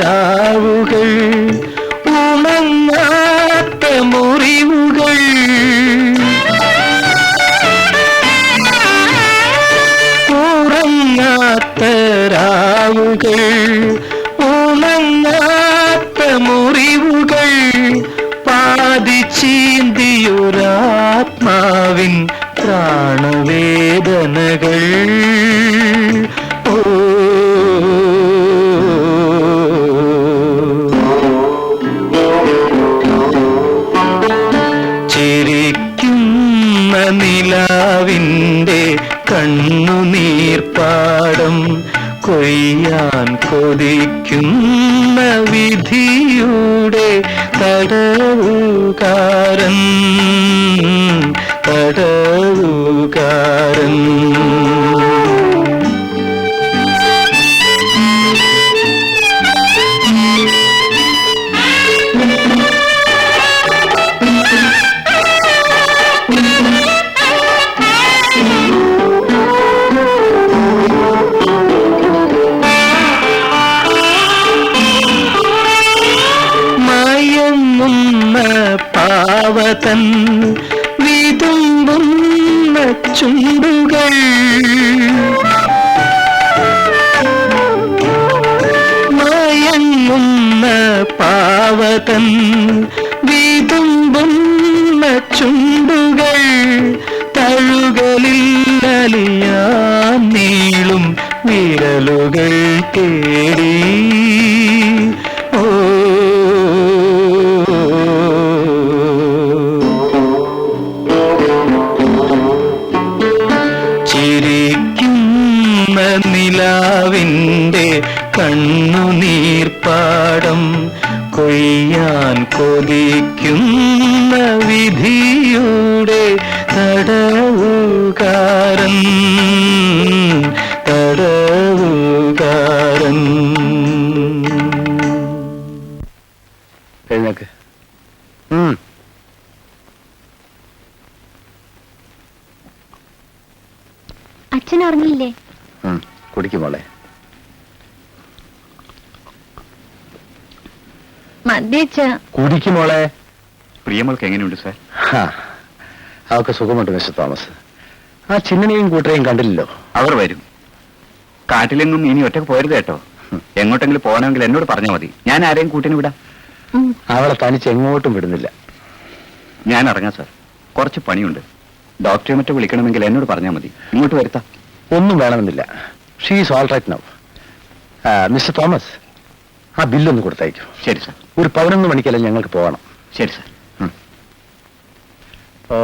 രാവുകൾ ഉണങ്ങാത്ത മുറിവുകൾ ഉറങ്ങാത്ത രാവുകൾ ഉണങ്ങാത്ത മുറിവുകൾ പാതി ചീന്തിയൊരാത്മാവിൻ പ്രാണവേദനകൾ ചിരിക്കുന്ന നിലാവിൻ്റെ കണ്ണുനീർപ്പാടം കൊയ്യാൻ കൊതിക്കുന്ന വിധിയുടെ തടവുകാരൻ മയങ്ങുന്ന പാവതൻ വിതുമ്പുന്ന ചുണ്ടുകൾ മയങ്ങുന്ന പാവതൻ വിതുമ്പുന്ന ചുണ്ടുകൾ തഴുകളിൽ അലിയാൻ നീളും വിരലുകൾ തേടി ചിരിക്കുന്ന നിലാവിൻ്റെ കണ്ണുനീർപ്പാടം കൊയ്യാൻ കൊതിക്കുന്ന വിധിയുടെ തടവുകാരൻ എഴുന്നേക്ക്. അച്ഛൻ ഉറങ്ങിയില്ലേ? കുടിക്കും മോളെ. മദ്യച്ച കുടിക്കും മോളെ. പ്രിയമോൾക്ക് എങ്ങനെയുണ്ട് സാർ? അവർക്ക് സുഖമുണ്ട് മിസ്റ്റർ തോമസ്. ആ ചിന്നനെയും കൂട്ടരെയും കണ്ടില്ലല്ലോ. അവർ വരും. കാട്ടിലെങ്ങും ഇനി ഒറ്റക്ക് പോരുത് കേട്ടോ. എങ്ങോട്ടെങ്കിലും പോകണമെങ്കിൽ എന്നോട് പറഞ്ഞാൽ മതി. ഞാൻ ആരെയും കൂട്ടിന് വിടാം. അവളെ തനിച്ച് എങ്ങോട്ടും വിടുന്നില്ല. ഞാൻ ഇറങ്ങാം സാർ. കുറച്ച് പണിയുണ്ട്. ഡോക്ടറെ മറ്റോ വിളിക്കണമെങ്കിൽ എന്നോട് പറഞ്ഞാൽ മതി. ഇങ്ങോട്ട് വരുത്താം. ഒന്നും വേണമെന്നില്ല. She's all right now. Mister Thomas, ആ ബില്ലൊന്ന് കൊടുത്തയക്കും. ശരി സാർ. ഒരു 11 മണിക്കല്ലേ ഞങ്ങൾക്ക് പോകണം. ശരി സാർ. ഓ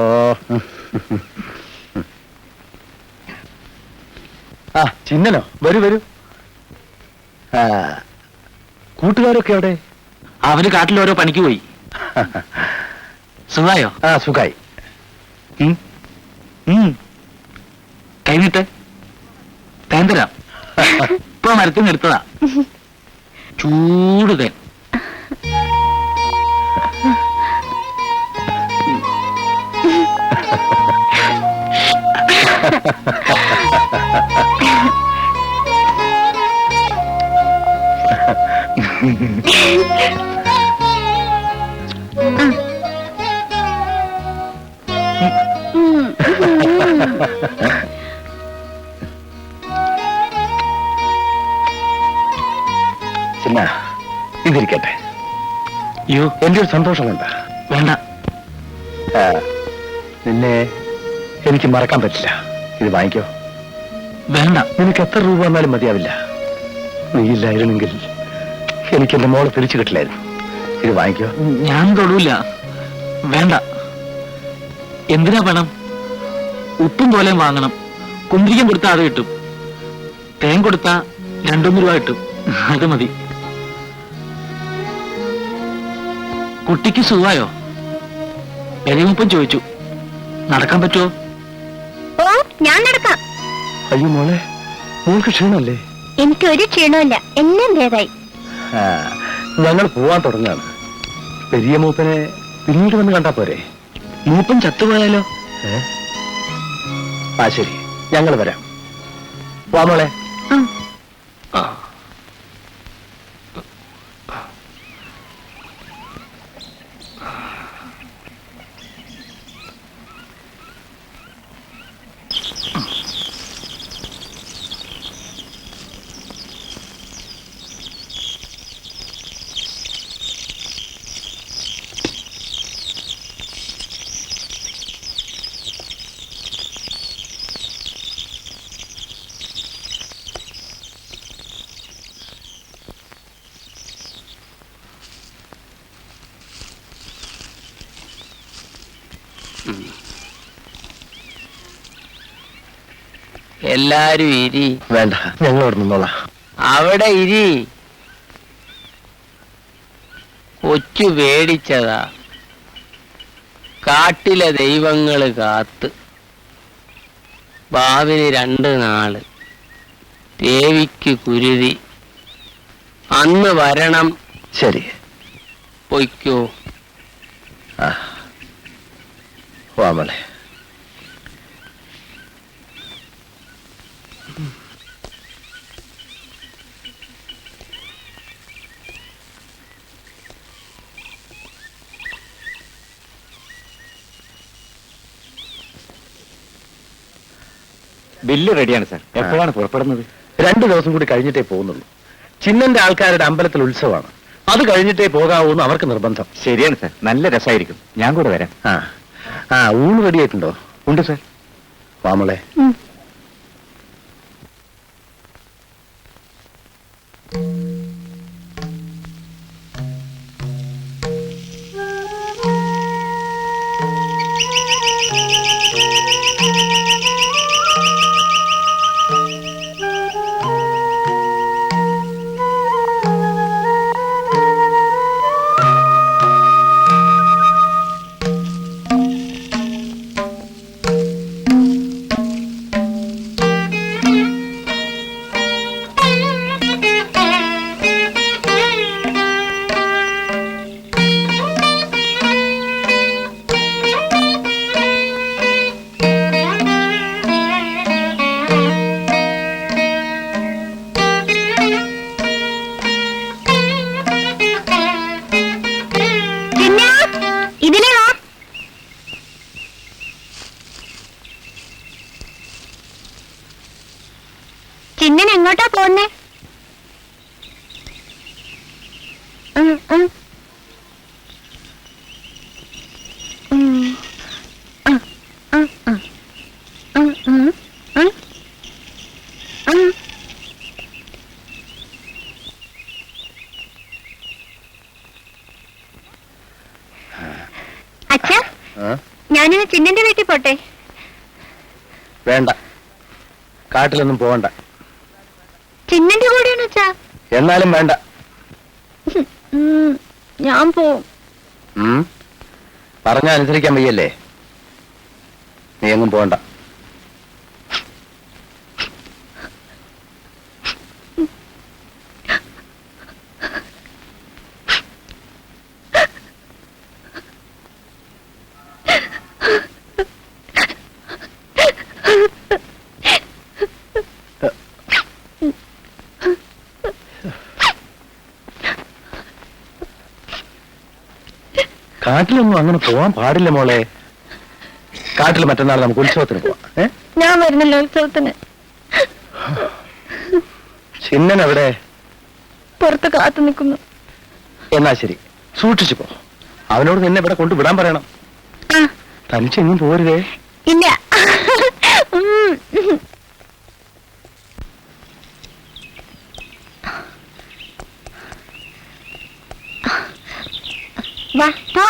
ആ ചിന്നനോ, വരൂ വരൂ. കൂട്ടുകാരൊക്കെ എവിടെ? അവര് കാട്ടിൽ ഓരോ പണിക്ക് പോയി. സുഖായോ? ആ സുഖായി. കൈവിട്ട് തേൻ തരാം. ഇപ്പൊ മരത്തിൽ നിർത്തതാ. ചൂട് തേൻ. ചിന്ന ഇതിരിക്കട്ടെ. അയ്യോ എന്റെ ഒരു സന്തോഷം കൊണ്ടാ. വേണ്ട. നിന്നെ എനിക്ക് മറക്കാൻ പറ്റില്ല. ഇത് വാങ്ങിക്കോ. വേണ്ട. നിനക്ക് എത്ര രൂപ വന്നാലും മതിയാവില്ല. നീയില്ലായിരുന്നെങ്കിൽ എനിക്ക് എന്റെ മോളെ തിരിച്ചു കിട്ടില്ലായിരുന്നു. ഇത് വാങ്ങിക്കോ. ഞാൻ തൊടൂല. വേണ്ട. എന്തിനാ പണം? ഉപ്പും പോലെയും വാങ്ങണം. കുന്തിരിക്കം കൊടുത്താൽ അത് കിട്ടും. തേൻ കൊടുത്താ 2-3 രൂപ കിട്ടും. അത് മതി. കുട്ടിക്ക് സുഖമായോ? പെരിയമ്മപ്പം ചോദിച്ചു. നടക്കാൻ പറ്റുമോ? ഓ, ഞാൻ നടക്കാം. അയ്യോ മോളെ, മോൾക്ക് ക്ഷീണമല്ലേ? എനിക്ക് ഒരു ക്ഷീണമില്ല, എല്ലാം ഭേദായി. ഞങ്ങൾ പോവാൻ തുടങ്ങാണ്. പെരിയ മൂപ്പനെ പിന്നീട് വന്ന് കണ്ടാ പോരെ? മൂപ്പൻ ചത്തുപോയാലോ? ആ ശരി, ഞങ്ങൾ വരാം. വാ മോളെ. എല്ലാരും ഇരി. വേണ്ട, ഞങ്ങൾ അവിടെ നിന്നോളാം. അവിടെ ഇരി. കൊച്ചു പേടിച്ചതാ. കാട്ടിലെ ദൈവങ്ങള് കാത്ത്. ബാവിന് 2 നാള്. ദേവിക്ക് കുരുതി. അന്ന് വരണം. ശരി, പൊയ്ക്കോ. വാ മോളെ. ബില്ല് റെഡിയാണ് സാർ. എപ്പോഴാണ് പുറപ്പെടുന്നത്? 2 ദിവസം കൂടി കഴിഞ്ഞിട്ടേ പോകുന്നുള്ളൂ. ചിന്നന്റെ ആൾക്കാരുടെ അമ്പലത്തിൽ ഉത്സവമാണ്. അത് കഴിഞ്ഞിട്ടേ പോകാവൂന്ന് അവർക്ക് നിർബന്ധം. ശരിയാണ് സാർ, നല്ല രസമായിരിക്കും. ഞാൻ കൂടെ വരാം. ഊണ് റെഡിയായിട്ടുണ്ടോ? ഉണ്ട് സാർ. വാ മോളെ. ചിന്നൻ എങ്ങോട്ടാ പോന്നേ? അച്ഛാ, ഞാനിന്ന് ചിന്നന്റെ വീട്ടിൽ പോട്ടെ? വേണ്ട, കാട്ടിലൊന്നും പോകണ്ട. ചിന്നന്റെ കൂടെയാണ് അച്ഛാ. എന്നാലും വേണ്ട. ഞാൻ പോവും. പറഞ്ഞ അനുസരിക്കാൻ വയ്യല്ലേ? നീ എങ്ങും പോകണ്ട. കാട്ടിലൊന്നും അങ്ങനെ പോവാൻ പാടില്ല മോളെ. കാട്ടിൽ മറ്റന്നാൾ നമുക്ക് ഉത്സവത്തിന് പോവാം. ഞാൻ വരുന്നല്ലോ ഉത്സവത്തിന്. ചിന്നൻ എവിടെ? പുറത്ത് കാത്തു നിൽക്കുന്നു. എന്നാ ശരി, സൂക്ഷിച്ചു പോ. അവനോട് നിന്നെ ഇവിടെ കൊണ്ടുവിടാൻ പറയണം. തനിച്ചെങ്ങും പോരുതേ. ഇല്ല. വാ പോ.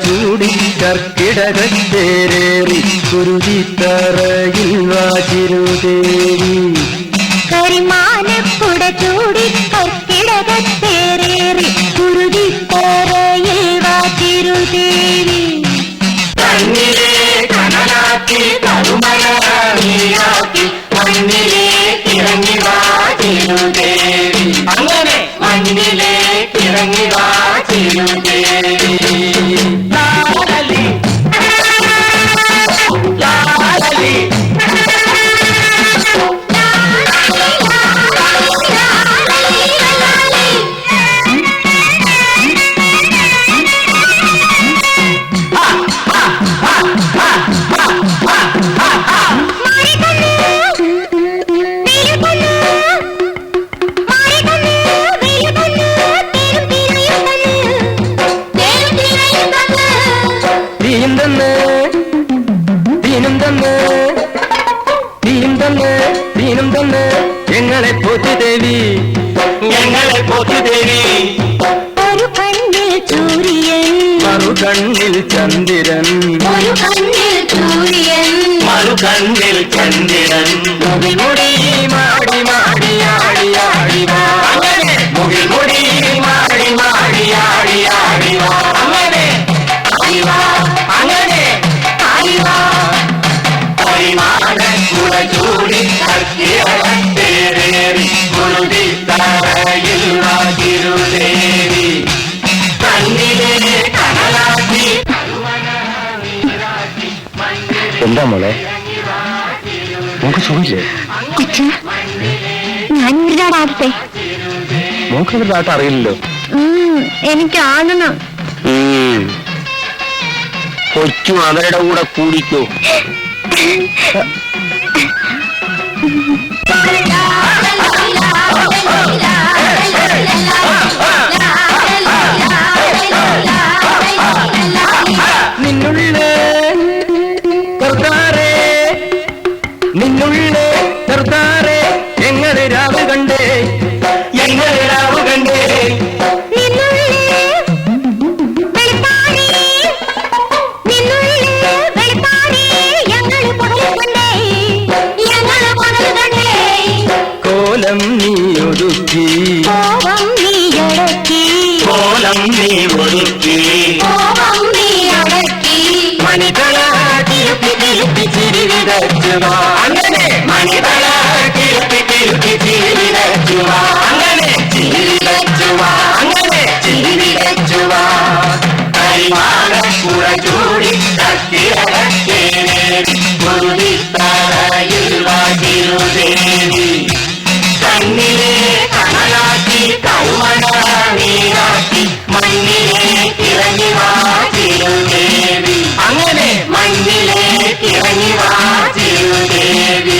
ചൂടി കർക്കിടകത്തേരേറി കുരുതിത്തറയിൽ വാചിരുദേവി കരിമാനപ്പുട ചൂടി കർക്കിടകത്തേരേറി കുരുതിത്തറയിൽ വാചിരുദേവി കണ്ണിലെ കനലാക്കി കരുമലീയാക്കി മണ്ണിലെ ഇറങ്ങി വാചിരുദേവി അങ്ങനെ മണ്ണിലെ ഇറങ്ങി വാചിരുദേവി ലാലലി ലാലലി ലാലലി മോളെ മോക്ക് സുഖമില്ലേ? ഞാൻ ഒരുപാട് ആടട്ടെ. മോക്ക് അവരുടെ ആട്ടം അറിയില്ലല്ലോ. എനിക്ക് ആടണം. കൊച്ചു അവരുടെ കൂടെ കൂടിക്കോ. നിന്നുള്ളേ ചെറുതാറേ, നിന്നുള്ളേ ചെറുതാറേ, എങ്ങനെ രാവ് കണ്ടേ, എങ്ങനെ രാവ് കണ്ടേ. കോലം നീ ഒതുക്കി, കോലം നീ ഒതുക്കി, മണിതള തിരുപ്പി തിരുപ്പി ചിരി വിതച്ചുവാ, അങ്ങനെ മണിതള തിരുപ്പി തിരുപ്പി ചിരി വിതച്ചുവാ, അങ്ങനെ ചിരി വിതച്ചുവാ, അങ്ങനെ ചിരി വിതച്ചുവാ. കരിവാളക്കുറ ചൂടി തട്ടിയടക്കേനേരി മുരുളിത്തറയിൽ വാതിരുദേവി, കണ്ണിലെ കണലാക്കി കരുമണ നീരാക്കി മണ്ണിലേക്ക് ഇറങ്ങി വാതിരുദേവി, അങ്ങനെ മണ്ണിലേക്ക് ഇറങ്ങി വാതിരുദേവി.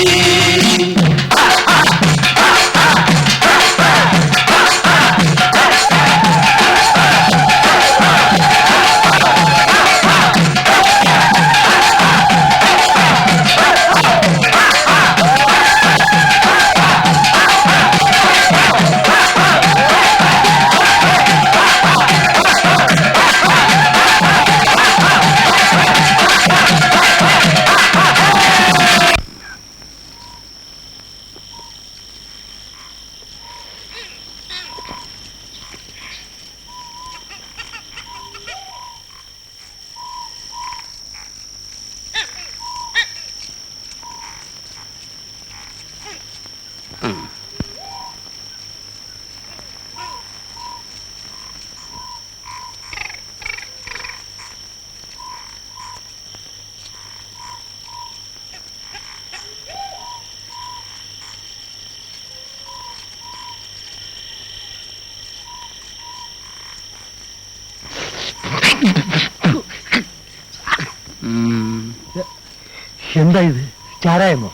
എന്താ ഇത്, ചാരായമോ?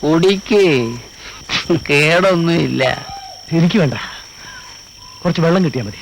കുടിക്ക്, കേടൊന്നുമില്ല. എനിക്ക് വേണ്ട, കുറച്ച് വെള്ളം കിട്ടിയാൽ മതി.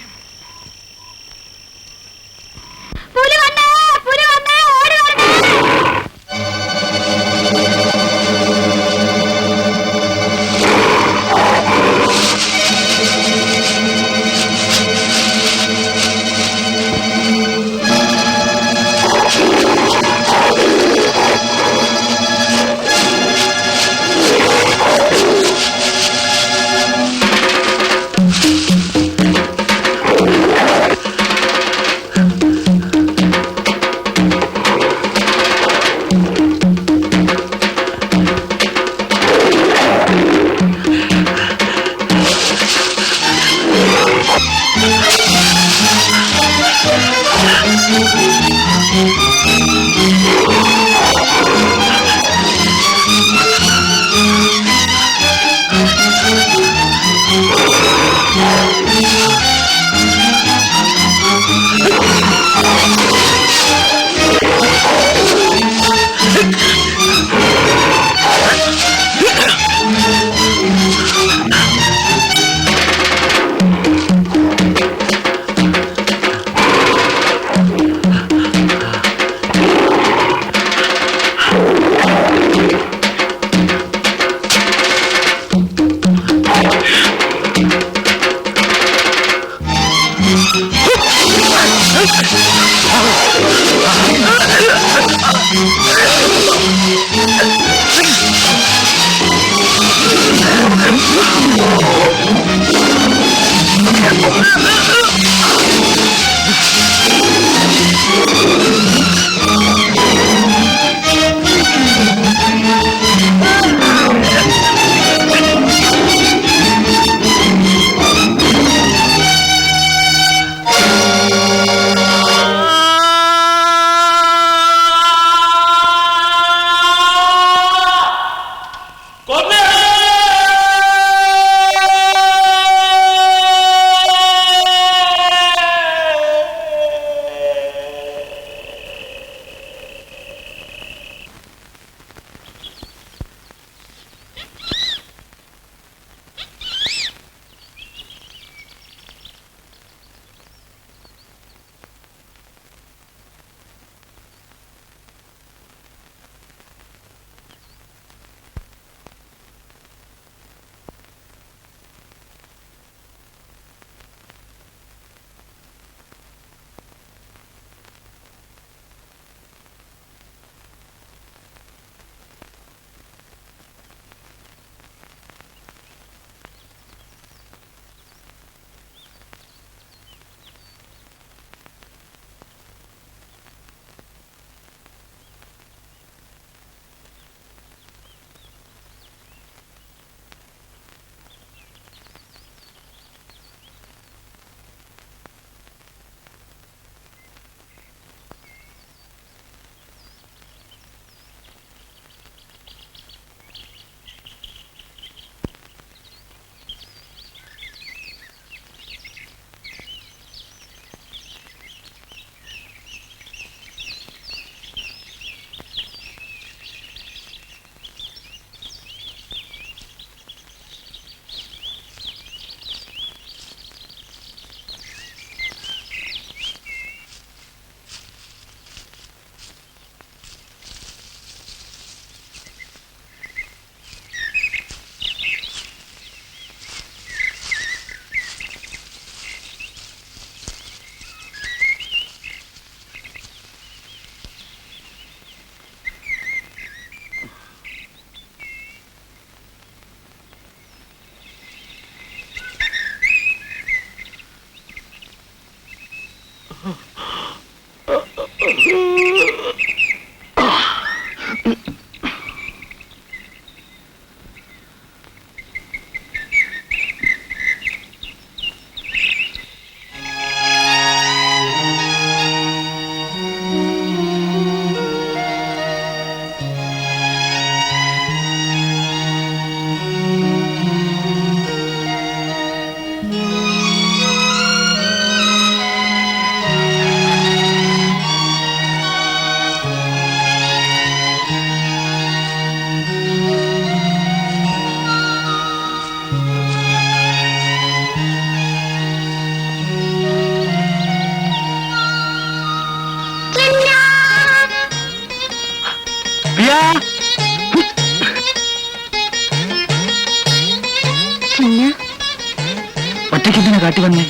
ഒറ്റയ്ക്ക് എന്തിനാ കാട്ടി വന്നേ?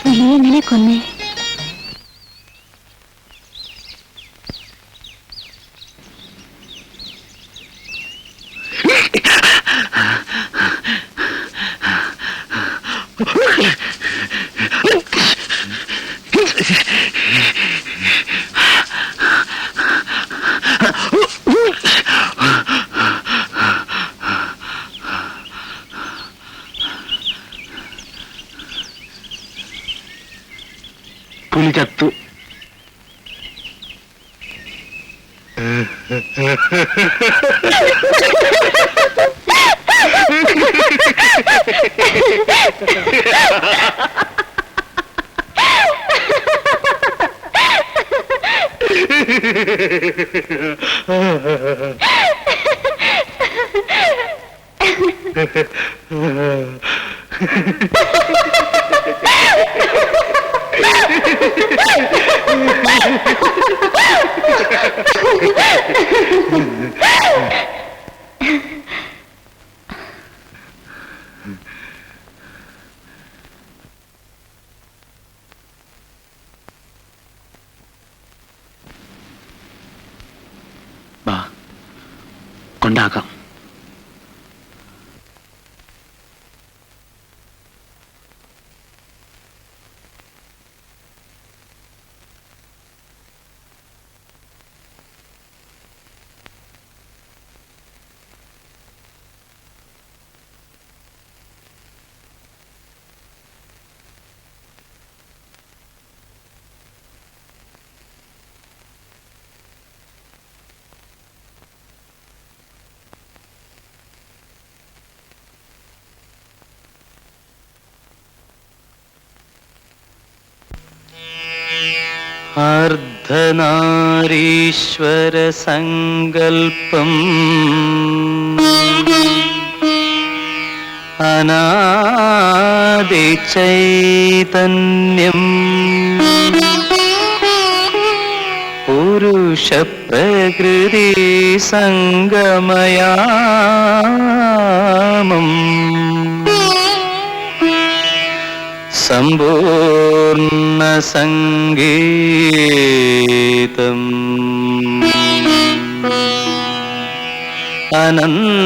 എങ്ങനെ കൊന്നേ? പുലി ചത്തു. വാ, കൊണ്ടാക്കാം. അർദ്ധനാരീശ്വര സങ്കൽപ്പം അനാദി ചൈതന്യം പുരുഷ പ്രകൃതി സംഗമയാമം സമ്പൂർണ്ണ സംഗീതം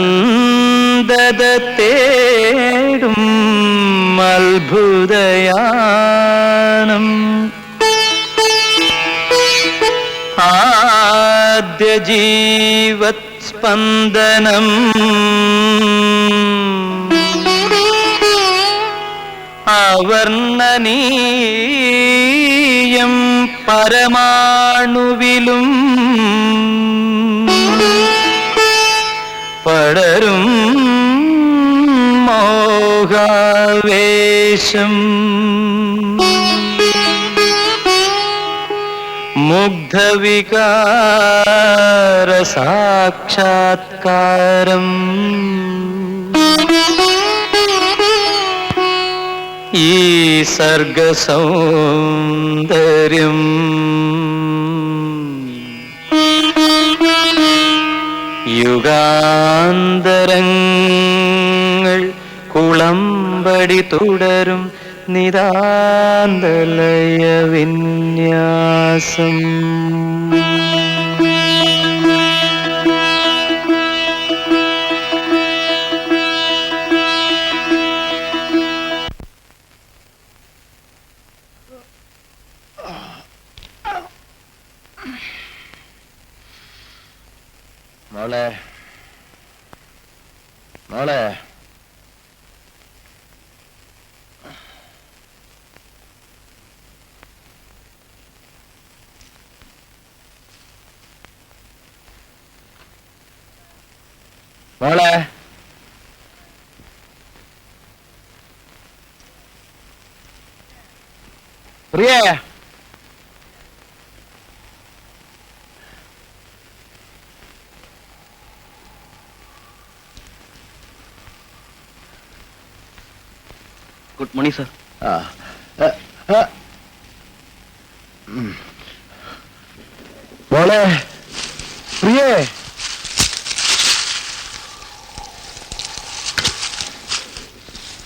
അനന്തത തേടും അത്ഭുതയാനം ആദ്യ ജീവത് സ്പന്ദനം അവർണ്ണനീയം പരമാണുവിലും പടരും മോഹാവേശം മുഗ്ധവികാര സാക്ഷാത്കാരം ഈ സർഗസൗന്ദര്യം യുഗാന്തരങ്ങൾ കുളമ്പടി തുടരും നിതാന്തലയ വിന്യാസം മോളെ മോളെ മോളെ പ്രിയേ ഗുഡ് മോർണിംഗ് സർ. മോളെ പ്രിയേ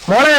മോളെ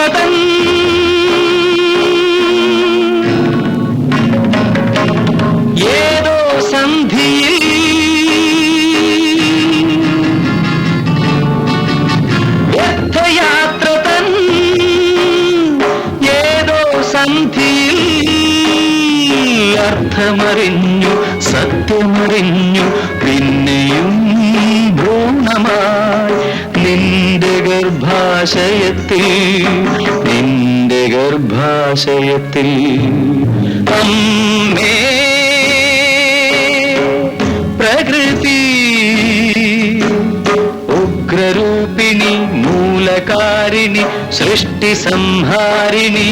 യാത്രതൻ ഏതോ സന്ധിയിൽ യാത്രതൻ ഏതോ സന്ധിയിൽ അർത്ഥമറിഞ്ഞു സത്യമറിഞ്ഞു പിന്നെയും ഭ്രൂണമായി നിന്റെ ഗർഭാശയത്തിൽ അമ്മേ പ്രകൃതി ഉഗ്രരൂപിണി മൂലകാരിണി സൃഷ്ടി സംഹാരിണി